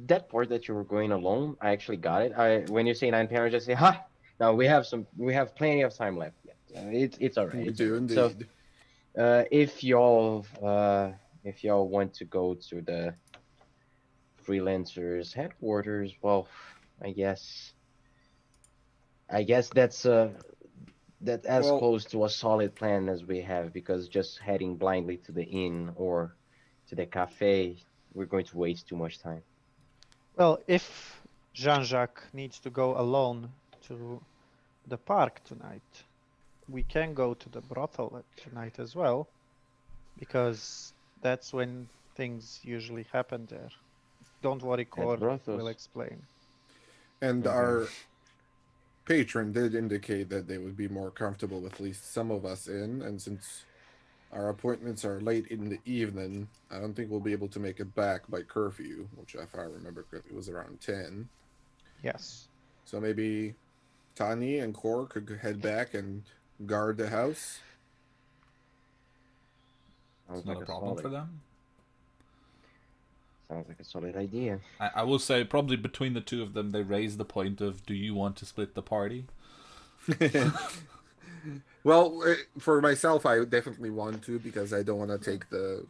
that part that you were going alone, I actually got it. When you say 9 p.m., I just say, "Ha!" Now we have plenty of time left. Yeah, it's all right. We It's do all right. So, indeed. if y'all want to go to the freelancers headquarters, well, I guess that's as Well, close to a solid plan as we have because just heading blindly to the inn or to the cafe, we're going to waste too much time. Well, if Jean-Jacques needs to go alone to the park tonight, we can go to the brothel tonight as well, because that's when things usually happen there. Don't worry, At Core will Brothos. explain. and Mm-hmm. our patron did indicate that they would be more comfortable with at least some of us in, and since our appointments are late in the evening, I don't think we'll be able to make it back by curfew, which, if I remember correctly, was around 10. Yes. So maybe Tani and Kor could head back and guard the house. Sounds It's not like a a problem for solid. them. Sounds like a solid idea. I will say probably between the two of them, they raise the point of, do you want to split the party? Well, for myself, I definitely want to because I don't want to take the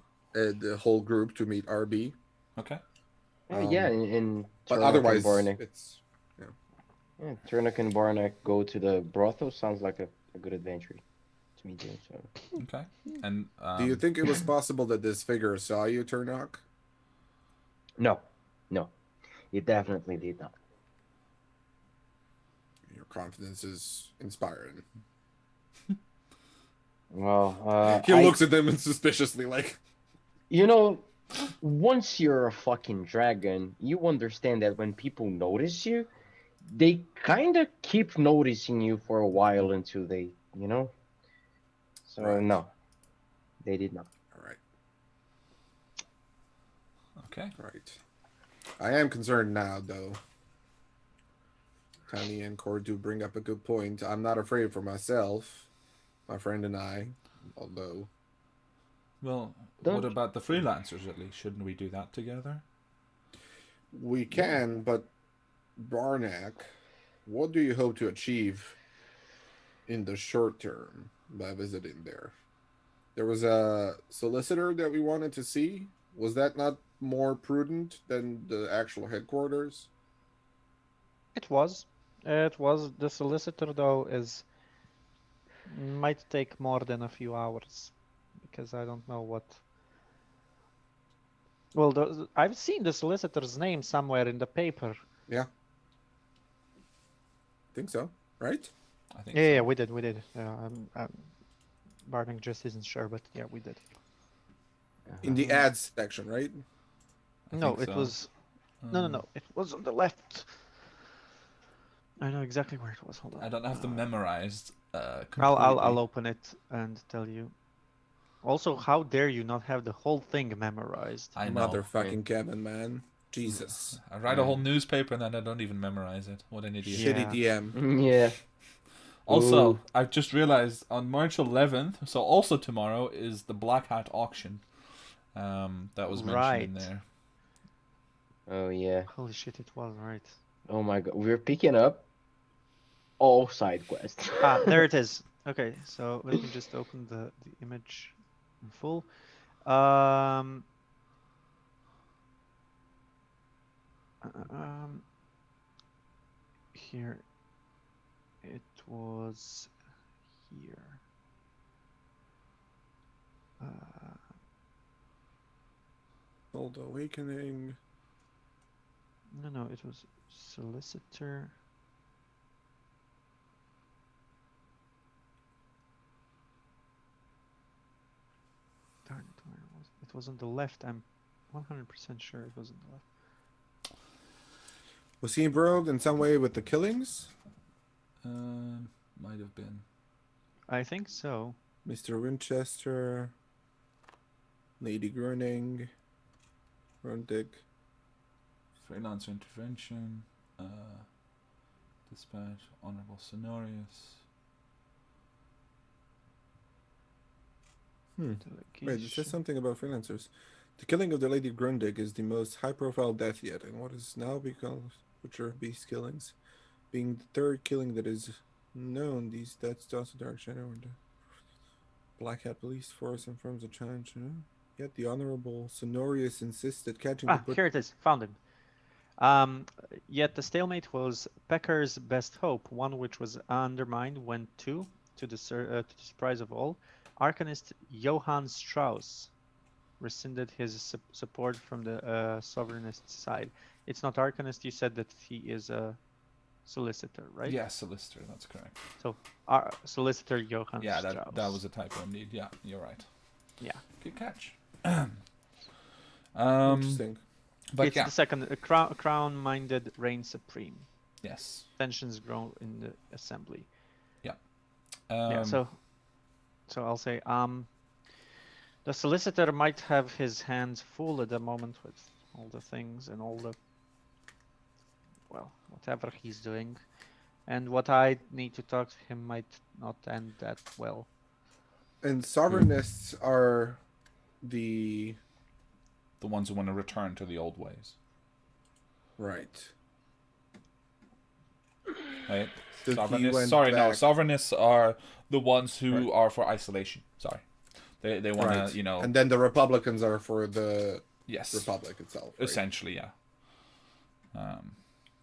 whole group to meet RB. Okay. Yeah, in But Turnock and otherwise, Barnack. it's Yeah, Turnock and Barnack go to the brothel. Sounds like a good adventure to me too. So Okay. And Do you think it was possible that this figure saw you, Turnock? no, no, it definitely did not. Your confidence is inspiring. Well, He looks at them and suspiciously like, you know, once you're a fucking dragon, you understand that when people notice you, they kind of keep noticing you for a while until they, you know. So right. no, they did not. All right. okay. Right. I am concerned now, though. Tani and Cord do bring up a good point. I'm not afraid for myself, my friend and I, although Well, what Don't about the freelancers at least? Shouldn't we do that together? we can, but Barnack, what do you hope to achieve in the short term by visiting there? There was a solicitor that we wanted to see. Was that not more prudent than the actual headquarters? It was. It was. The solicitor, though, might take more than a few hours, because I don't know what. Well, I've seen the solicitor's name somewhere in the paper. Yeah. Think so, right? I think Yeah, so. we did. Barnack just isn't sure, but yeah, we did. In the ads section, right? I No, think it so. was. No. It was on the left. I know exactly where it was. Hold on. I don't have them memorized I'll completely. open it and tell you. Also, how dare you not have the whole thing memorized? I know. Motherfucking Kevin, man. Jesus. I write a whole newspaper and then I don't even memorize it. What an idiot. Shitty Yeah. DM. Yeah. Also, Ooh. I've just realized on March 11th, so also tomorrow, is the Black Hat auction. That was mentioned in Right. there. Oh yeah. Holy shit, it was right. Oh my god. We're picking up all side quests. There it is. Okay, so let me just open the image in full. Um, Here it was here. Old Awakening. No, it was solicitor. Darn it, where was it? It was on the left. I'm 100% sure it was on the left. Was he embroiled in some way with the killings? Might have been. I think so. Mr. Winchester, Lady Groening, Grundig. Freelancer intervention. Dispatch. Honorable Sonorius. Wait, it Delegation. says something about freelancers. The killing of the Lady Grundig is the most high-profile death yet, and what is now become butcher beast killings, being the third killing that is known. These deaths toss a dark shadow into Black Hat Police Force and forms a challenge. Yet the Honorable Sonorius insists that catching the Ah, here it is. Found him. Yet the stalemate was Pecker's best hope, one which was undermined when to the surprise of all, Arcanist Johann Strauss rescinded his support from the sovereignist side. It's not Arcanist. You said that he is a solicitor, right? Yeah, solicitor. That's correct. So, solicitor Johann Yeah, Strauss. that was a typo indeed. Yeah, you're right. Yeah. Good catch. Interesting. But It's yeah, the second crown-minded reign supreme. yes. Tensions grow in the assembly. Yeah. Yeah. So I'll say the solicitor might have his hands full at the moment with all the things and all the whatever he's doing, and what I need to talk to him might not end that well. And sovereignists are the ones who want to return to the old ways. right. Right? So he Sovereignists. went Sorry, no. back- Sovereignists are the ones who Right. are for isolation. Sorry. They want Right. to, you know. And then the Republicans are for the Yes. Republic itself. Right? Essentially, yeah.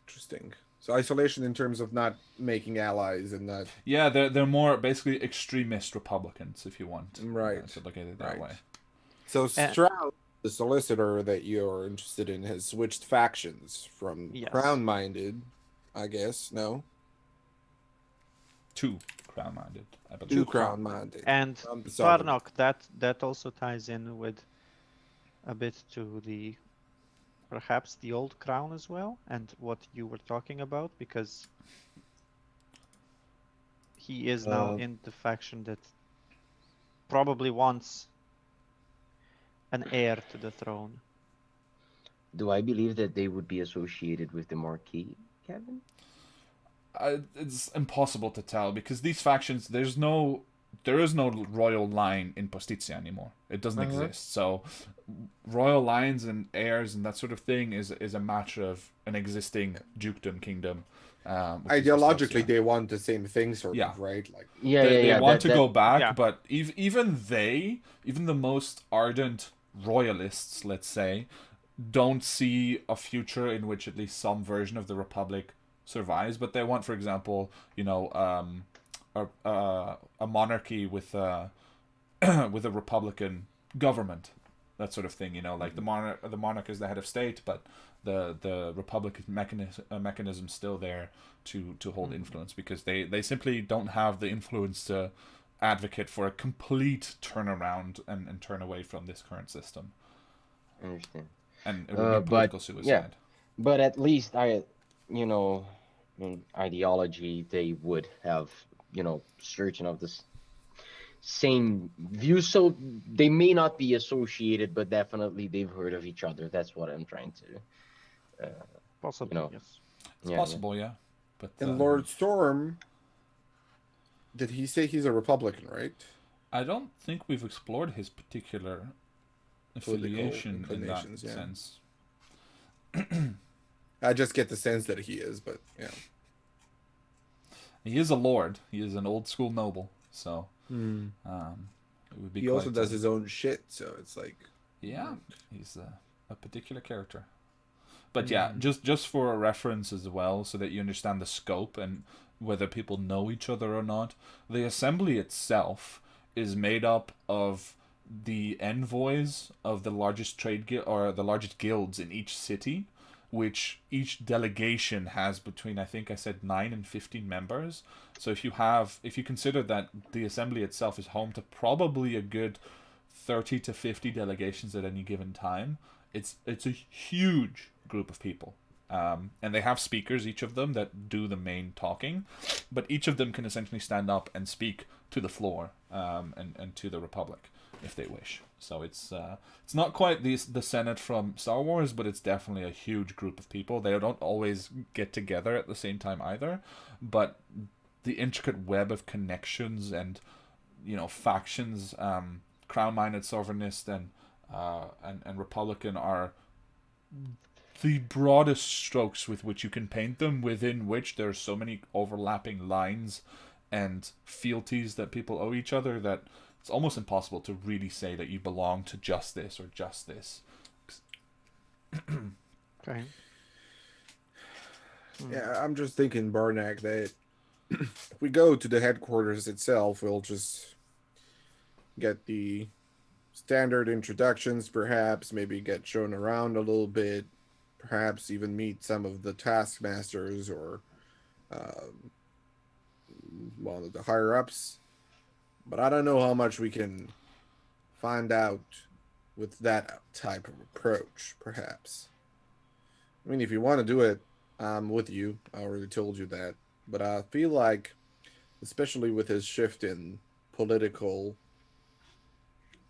Interesting. So isolation in terms of not making allies and not Yeah, they're more basically extremist Republicans, if you want. Right. To look at it that Right. way. So Strauss, the solicitor that you're interested in, has switched factions from Yes. crown-minded, I guess. No, Two crown-minded, I believe. two crown-minded. And the sovereign. Tarnok, that also ties in with a bit to the perhaps the old crown as well, and what you were talking about, because he is now in the faction that probably wants an heir to the throne. Do I believe that they would be associated with the Marquis, Kevin? It's impossible to tell because these factions, there is no royal line in Postizia anymore. It doesn't exist. So royal lines and heirs and that sort of thing is a matter of an existing dukedom kingdom. Which is Ideologically, Postizia. they want the same thing, sort Yeah. of, right? Like, They want to go back, yeah. but even the most ardent royalists, let's say, don't see a future in which at least some version of the Republic survives. But they want, for example, a monarchy with a with a Republican government, that sort of thing. Like the monarch is the head of state, but the Republic mechanism still there to hold influence, because they simply don't have the influence to advocate for a complete turnaround and turn away from this current system. I understand. And it would be political suicide. Yeah, but at least in ideology, they would have, certain of the same views. So they may not be associated, but definitely they've heard of each other. That's what I'm trying to. Possibly, yes. It's possible, yeah. But and Lord Storm, did he say he's a Republican, right? I don't think we've explored his particular affiliation in that sense. I just get the sense that he is, but yeah. He is a lord. He is an old school noble, so it would be. He also does his own shit, so it's like he's a particular character. But yeah, just for a reference as well, so that you understand the scope and whether people know each other or not. The assembly itself is made up of the envoys of the largest trade guild or the largest guilds in each city, which each delegation has between, I think I said 9 and 15 members. So if you consider that the assembly itself is home to probably a good 30 to 50 delegations at any given time, it's a huge group of people. And they have speakers, each of them, that do the main talking, but each of them can essentially stand up and speak to the floor and to the Republic if they wish. So it's not quite the Senate from Star Wars, but it's definitely a huge group of people. They don't always get together at the same time either, but the intricate web of connections and factions crown-minded sovereignist and republican are the broadest strokes with which you can paint them, within which there are so many overlapping lines and fealties that people owe each other that it's almost impossible to really say that you belong to just this or just this. Okay. Yeah, I'm just thinking, Barnack, that if we go to the headquarters itself, we'll just get the standard introductions, perhaps, maybe get shown around a little bit, perhaps even meet some of the taskmasters or one of the higher ups. But I don't know how much we can find out with that type of approach, perhaps. I mean, if you want to do it, I'm with you. I already told you that. But I feel like, especially with his shift in political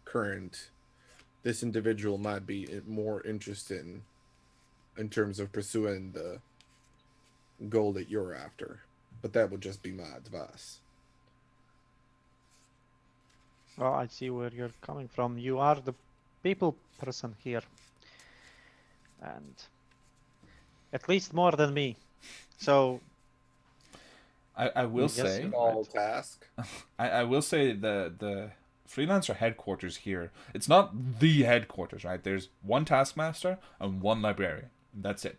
current, this individual might be more interested in terms of pursuing the goal that you're after. But that would just be my advice. Well, I see where you're coming from. You are the people person here. And at least more than me. So I will Yes, say you're Small right. task. I will say the freelancer headquarters here, it's not the headquarters, right? There's one taskmaster and one librarian. That's it.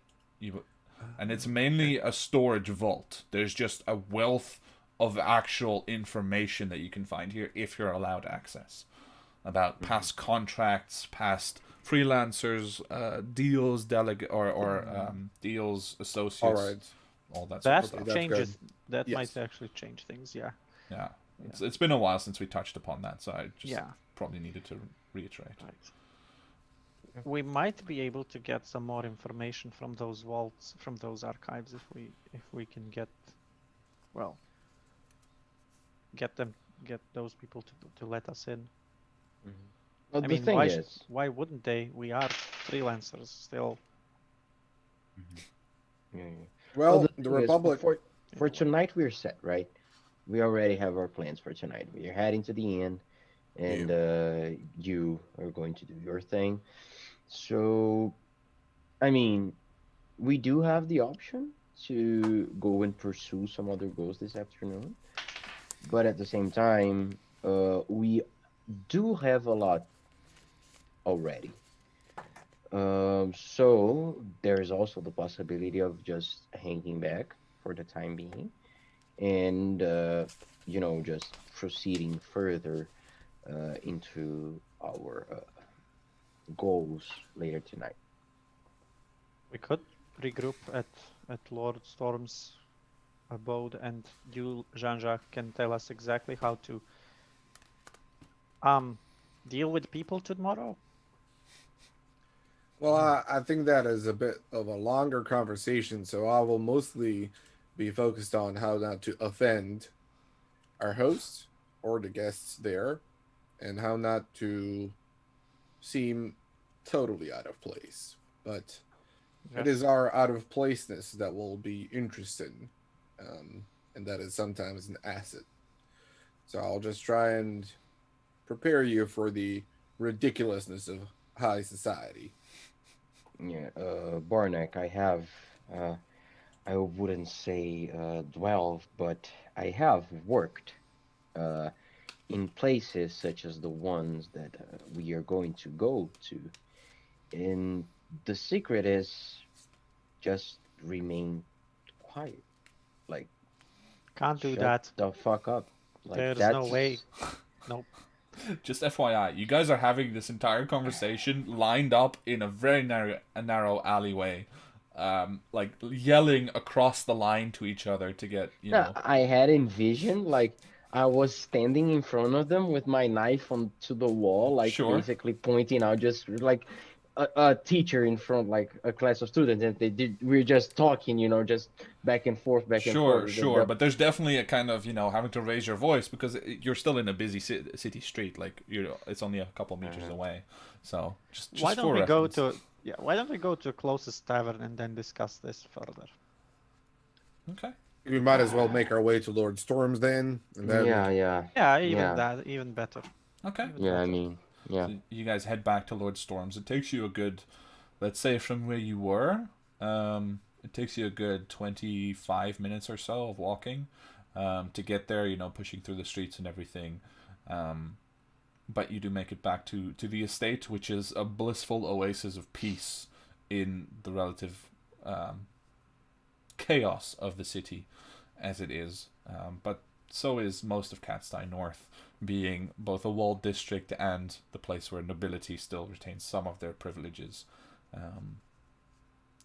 And it's mainly a storage vault. There's just a wealth of actual information that you can find here if you're allowed access about past contracts, past freelancers, deals, deals, associates, All right. all that sort of that stuff. that's changes. good. That Yes. might actually change things. Yeah. Yeah. It's been a while since we touched upon that, so I just Yeah. probably needed to reiterate. Right. We might be able to get some more information from those vaults, from those archives, if we can get, well, get those people to let us in. Well, I the mean, thing is, why wouldn't they? We are freelancers still. yeah. Well, the the thing is, Republic. for tonight we're set, right? We already have our plans for tonight. We are heading to the inn, and you are going to do your thing. So, I mean, we do have the option to go and pursue some other goals this afternoon, but at the same time, we do have a lot already. So there's also the possibility of just hanging back for the time being, and just proceeding further into our goals later tonight. We could regroup at Lord Storm's abode, and you, Jean-Jacques, can tell us exactly how to deal with people tomorrow. Well, I think that is a bit of a longer conversation, so I will mostly be focused on how not to offend our host or the guests there, and how not to seem totally out of place. But it is our out of placeness that will be interesting, and that is sometimes an asset. So I'll just try and prepare you for the ridiculousness of high society. Yeah, Barnack, I wouldn't say 12, but I have worked in places such as the ones that we are going to go to. And the secret is just remain quiet. Like, Can't do shut that. the fuck up. Like, There's no that's way. Nope. Just FYI, you guys are having this entire conversation lined up in a very narrow alleyway, like yelling across the line to each other to get, Yeah, I had envisioned like I was standing in front of them with my knife onto the wall, like Sure. basically pointing out, just like a teacher in front, like a class of students, and we're just talking, just back and forth, back and Sure, forth. sure, but there's definitely a kind of having to raise your voice because you're still in a busy city street, like it's only a couple meters away, so just Why don't for we reference. why don't we go to closest tavern and then discuss this further? Okay. We might as well make our way to Lord Storm's then, and then Yeah, Yeah, yeah. even better. Okay. I would Yeah, I rather. mean, yeah. So you guys head back to Lord Storm's. It takes you a good, let's say, from where you were, it takes you a good 25 minutes or so of walking to get there, pushing through the streets and everything. But you do make it back to the estate, which is a blissful oasis of peace in the relative chaos of the city as it is. But so is most of Catstein North, being both a walled district and the place where nobility still retains some of their privileges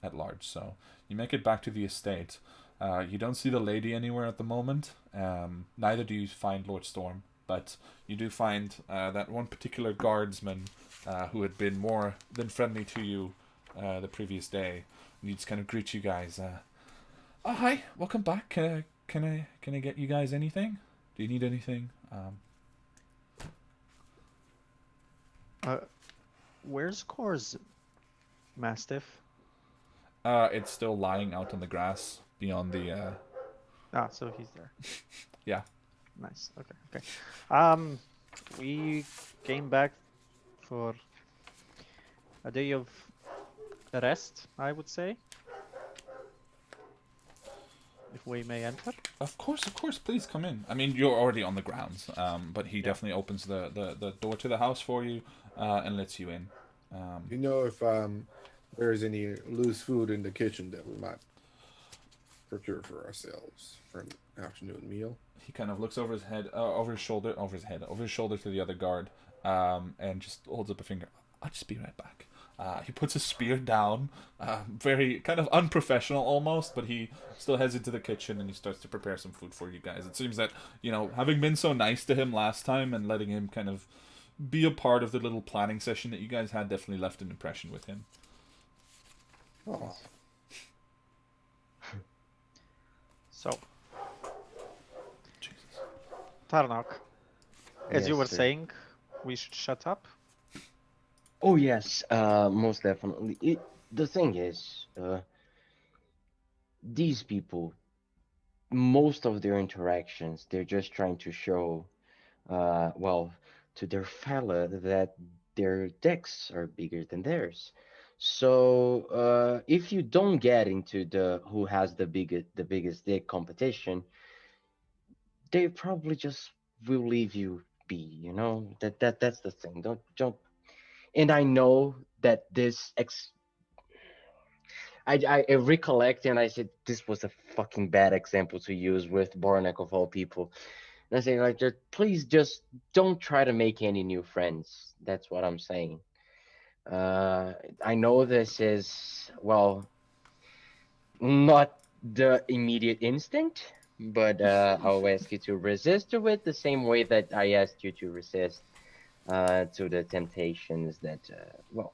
at large. So you make it back to the estate. You don't see the lady anywhere at the moment. Neither do you find Lord Storm, but you do find that one particular guardsman who had been more than friendly to you the previous day. And he just kind of greet you guys. Oh, hi, welcome back. Can I get you guys anything? Do you need anything? Where's Core's Mastiff? It's still lying out on the grass beyond the. Ah, so he's there. Yeah. Nice. Okay. We came back for a day of rest, I would say. If we may enter. Of course, please come in. I mean, you're already on the grounds, but he definitely opens the door to the house for you and lets you in. You know if there's any loose food in the kitchen that we might procure for ourselves for an afternoon meal. He kind of looks over his head, over his shoulder to the other guard, and just holds up a finger. I'll just be right back. He puts his spear down, very kind of unprofessional almost, but he still heads into the kitchen and he starts to prepare some food for you guys. It seems that, having been so nice to him last time and letting him kind of be a part of the little planning session that you guys had definitely left an impression with him. Oh, So, Jesus. Tarnok, as you Yes, were sir. saying, we should shut up. Oh yes, most definitely. The thing is, these people, most of their interactions, they're just trying to show, well, to their fella that their decks are bigger than theirs. So, if you don't get into the who has the biggest deck competition, they probably just will leave you be. That's the thing. Don't. And I know that I recollect, and I said this was a fucking bad example to use with Bornek of all people. And I say like, please just don't try to make any new friends. That's what I'm saying. I know this is, well, not the immediate instinct, but I'll ask you to resist to it the same way that I asked you to resist to the temptations that, well,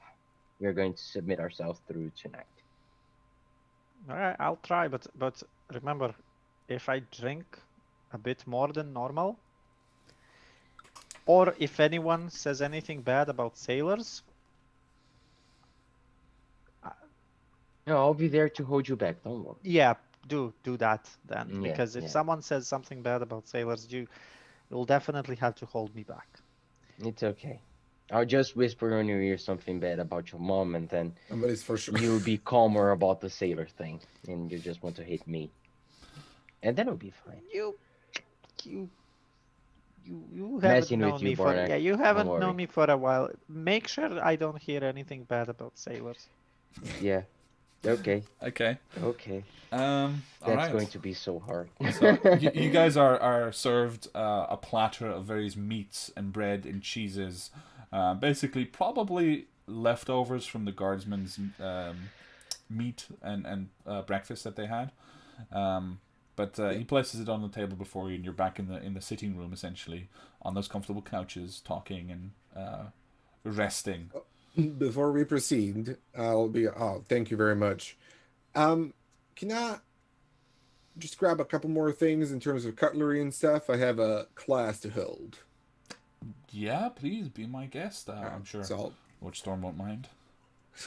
we're going to submit ourselves through tonight. All right, I'll try, but remember, if I drink a bit more than normal, or if anyone says anything bad about sailors, No, I'll be there to hold you back. Don't worry. yeah, do that then, Yeah, because if yeah. someone says something bad about sailors, you'll definitely have to hold me back. It's okay. I'll just whisper in your ear something bad about your mom, and then somebody's for sure. you'll be calmer about the sailor thing, and you just want to hit me, and then it'll be fine. You haven't Messing with known you, me for Bornak. you Don't haven't worry. known me for a while. Make sure I don't hear anything bad about sailors. Yeah. Okay. Okay. Okay. All That's right. going to be so hard. So you guys are served a platter of various meats and bread and cheeses, basically probably leftovers from the guardsmen's meat and breakfast that they had. But he places it on the table before you, and you're back in the sitting room essentially on those comfortable couches, talking and resting. Before we proceed, thank you very much. Can I just grab a couple more things in terms of cutlery and stuff? I have a class to hold. Yeah, please be my guest. I'm sure So Lord Storm won't mind.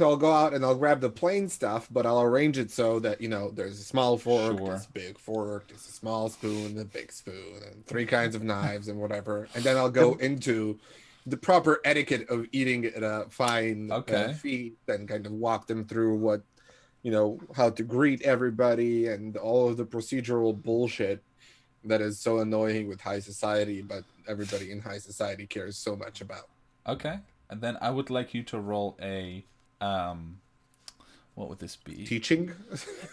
I'll go out and I'll grab the plain stuff, but I'll arrange it so that, there's a small fork, Sure. there's a big fork, there's a small spoon, a big spoon, and 3 kinds of knives and whatever. And then I'll go into the proper etiquette of eating at a fine Okay. feast, and kind of walk them through what, how to greet everybody and all of the procedural bullshit that is so annoying with high society, but everybody in high society cares so much about. Okay. And then I would like you to roll a what would this be? Teaching?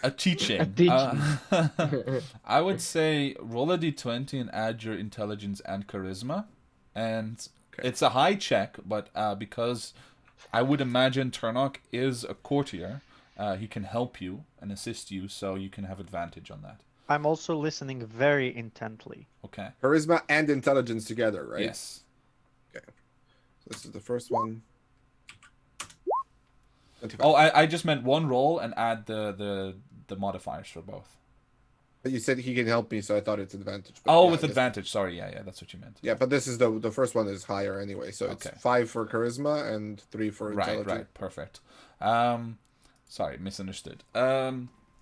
A teaching. Teaching. I would say roll a d20 and add your intelligence and charisma. And it's a high check, but because I would imagine Turnok is a courtier, he can help you and assist you, so you can have advantage on that. I'm also listening very intently. Okay. Charisma and intelligence together, right? Yes. Okay. So this is the first one. 25. Oh, I just meant one roll and add the modifiers for both. But you said he can help me, so I thought it's advantage. But Oh, yeah, with I guess- advantage. Sorry, yeah, that's what you meant. Yeah, but this is the first one is higher anyway, so it's Okay. 5 for charisma and 3 for Right, intelligence. right, perfect. Sorry, misunderstood.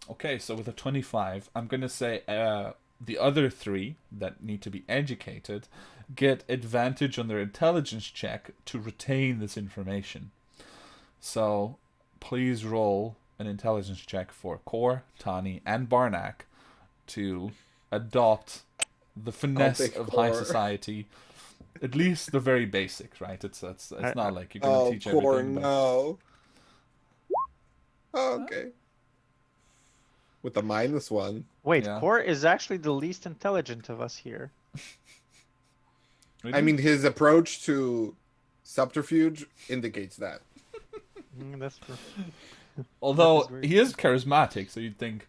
Okay, so with a 25, I'm gonna say the other 3 that need to be educated get advantage on their intelligence check to retain this information. So please roll an intelligence check for Kor, Tani, and Barnak to adopt the finesse pick of high Kor. society. At least the very basics, right? It's not like you're gonna Oh, teach poor everything. But... no. Oh, okay. With the -1. Wait, Yeah. Core is actually the least intelligent of us here. I mean, his approach to subterfuge indicates that. That's true. although that is weird. he is charismatic, so you'd think,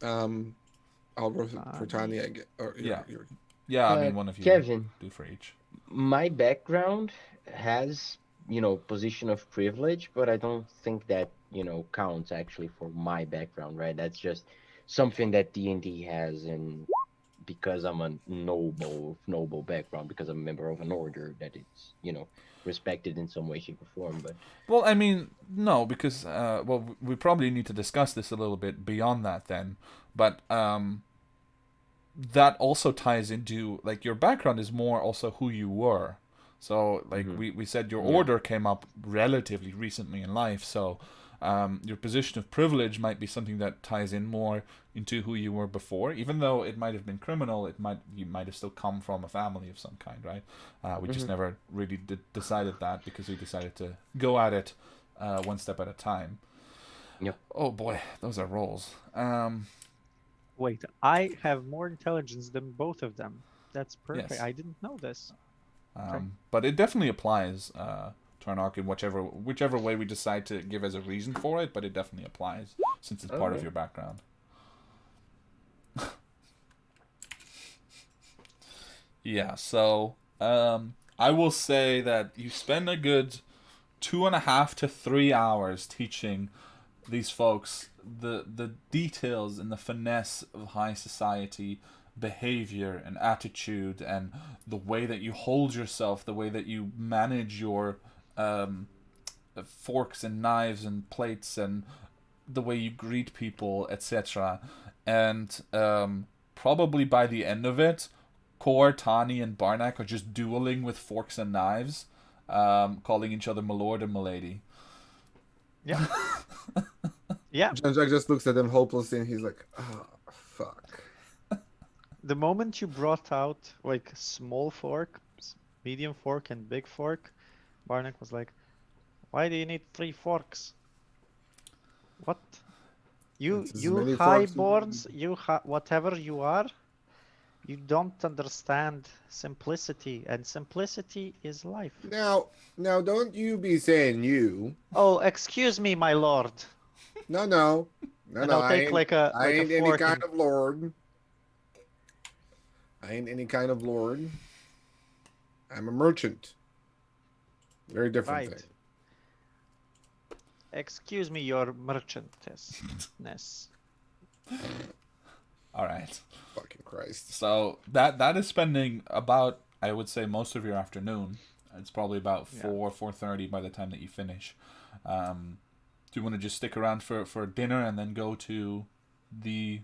I'll go for Tanya again. Or Yeah. you're- Yeah, I mean, one of you Kevin, do for each. my background has, position of privilege, but I don't think that, counts actually for my background, right? That's just something that D&D has, and because I'm a noble background, because I'm a member of an order, that it's, respected in some way, shape, or form. But Well, I mean, no, because we probably need to discuss this a little bit beyond that then. But that also ties into, like, your background is more also who you were. So, like, we said your order came up relatively recently in life, so your position of privilege might be something that ties in more into who you were before, even though it might have been criminal. You might have still come from a family of some kind, right? We just never really decided that, because we decided to go at it one step at a time. Yep. Oh boy, those are rolls. Wait, I have more intelligence than both of them. That's perfect. Yes. I didn't know this. Okay. But it definitely applies to Arnarch in whichever way we decide to give as a reason for it, but it definitely applies since it's part of Okay. your background. Yeah, so I will say that you spend a good 2.5 to 3 hours teaching these folks the details and the finesse of high society behavior and attitude, and the way that you hold yourself, the way that you manage your forks and knives and plates, and the way you greet people, etc. And probably by the end of it, Kor, Tani, and Barnak are just dueling with forks and knives, calling each other my lord and my lady. Yeah. Yeah. Jean-Jacques just looks at him hopelessly, and he's like, "Oh, fuck." The moment you brought out like small fork, medium fork, and big fork, Barnack was like, "Why do you need 3 forks? What? You It's as you many forks as you highborns, whatever you are, you don't understand simplicity, and simplicity is life." Now, don't you be saying you. Oh, excuse me, my lord. No. And I'll take like a I ain't any fork kind and- of lord. I ain't any kind of lord. I'm a merchant. Very different Right. thing. Excuse me, your merchantessness. All right. Fucking Christ. So that is spending about, I would say, most of your afternoon. It's probably about 4:30 by the time that you finish. Do you want to just stick around for dinner and then go to the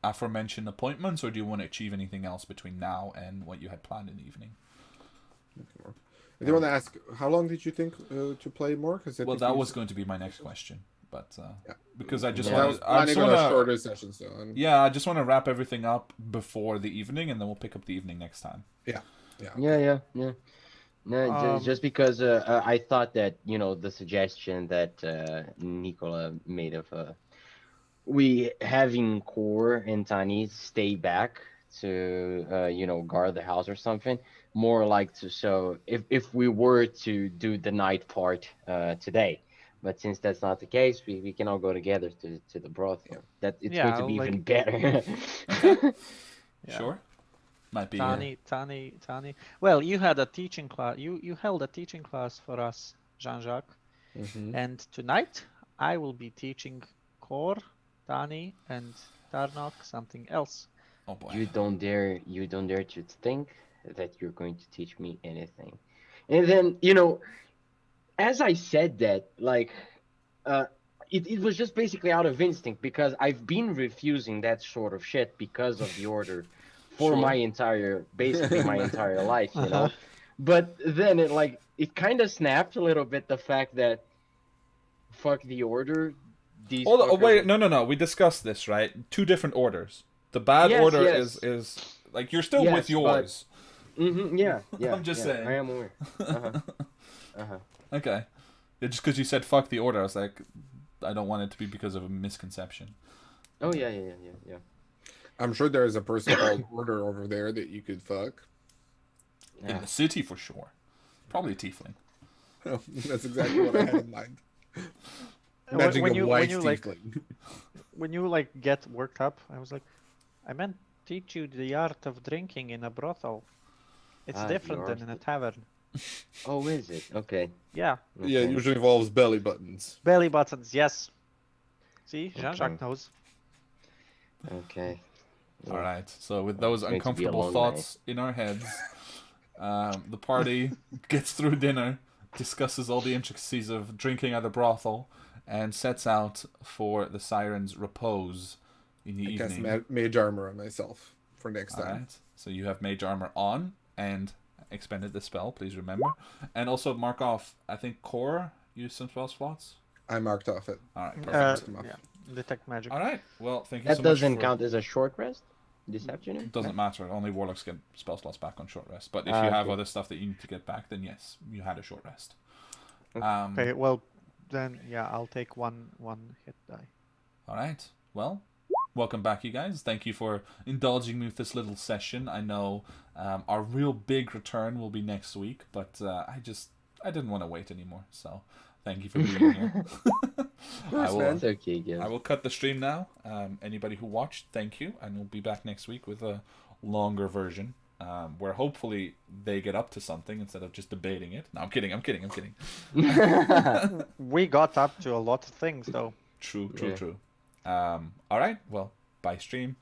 aforementioned appointments, or do you want to achieve anything else between now and what you had planned in the evening? I do want to ask, how long did you think to play more? Because Well, that was going to be my next question, but Yeah. because I just Yeah. want to, I just planning on a want shorter session, so yeah, I just want to wrap everything up before the evening, and then we'll pick up the evening next time. yeah. Yeah. No, just because I thought that the suggestion that Nicola made of we having Core and Tani stay back to guard the house or something, more like to, so if we were to do the night part today, but since that's not the case, we can all go together to the brothel. That it's going to be like- even better. Yeah. Sure, might be. Tani. Well, you had a teaching class. You held a teaching class for us, Jean-Jacques. Mm-hmm. And tonight I will be teaching Kor, Tani, and Tarnok something else. Oh boy. You don't dare to think that you're going to teach me anything. And then, as I said that, like, it was just basically out of instinct because I've been refusing that sort of shit because of the order for Sure. basically my entire life, Uh-huh. But then it kind of snapped a little bit, the fact that fuck the order. These Oh, fuckers- wait, no. We discussed this, right? Two different orders. The bad Yes, order yes. is like you're still Yes, with yours. Yeah. I'm just saying. I am aware. Uh-huh. Okay. Yeah, just because you said fuck the order, I was like, I don't want it to be because of a misconception. Oh yeah. I'm sure there is a person called Order over there that you could fuck. In Yeah. the city, for sure. Probably a tiefling. That's exactly what I had in mind. When- Imagining when a you- white when you, like- tiefling. When you get worked up, I was like, I meant teach you the art of drinking in a brothel. It's The different than art in a of- tavern. Oh, is it? Okay. Yeah, Yeah, it Okay. usually involves belly buttons. belly buttons. Yes. See, Okay. Jean-Jacques knows. Okay. All right. So with those It's going to be a uncomfortable long thoughts in our heads, the party gets through dinner, discusses all the intricacies of drinking at the brothel, and sets out for the Siren's repose in the I cast evening. mage armor on myself for next All time. right. So you have mage armor on and expended the spell. Please remember, and also mark off. I think Core used some spell slots. I marked off it. All right. Perfect. Come on. Yeah, detect magic. All right. Well, thank you That so doesn't much. For... count as a short rest this afternoon. It doesn't matter. Only warlocks get spell slots back on short rest. But if Ah, you have okay. other stuff that you need to get back, then yes, you had a short rest. Okay, well, then, yeah, I'll take one hit die. All right. Well, welcome back, you guys. Thank you for indulging me with this little session. I know our real big return will be next week, but I didn't want to wait anymore. So thank you for being here. course, man. It's okay, Gil. I will cut the stream now. Anybody who watched, thank you, and we'll be back next week with a longer version. Where hopefully they get up to something instead of just debating it. No, I'm kidding. We got up to a lot of things, though. True. Yeah. All right. Well, bye stream.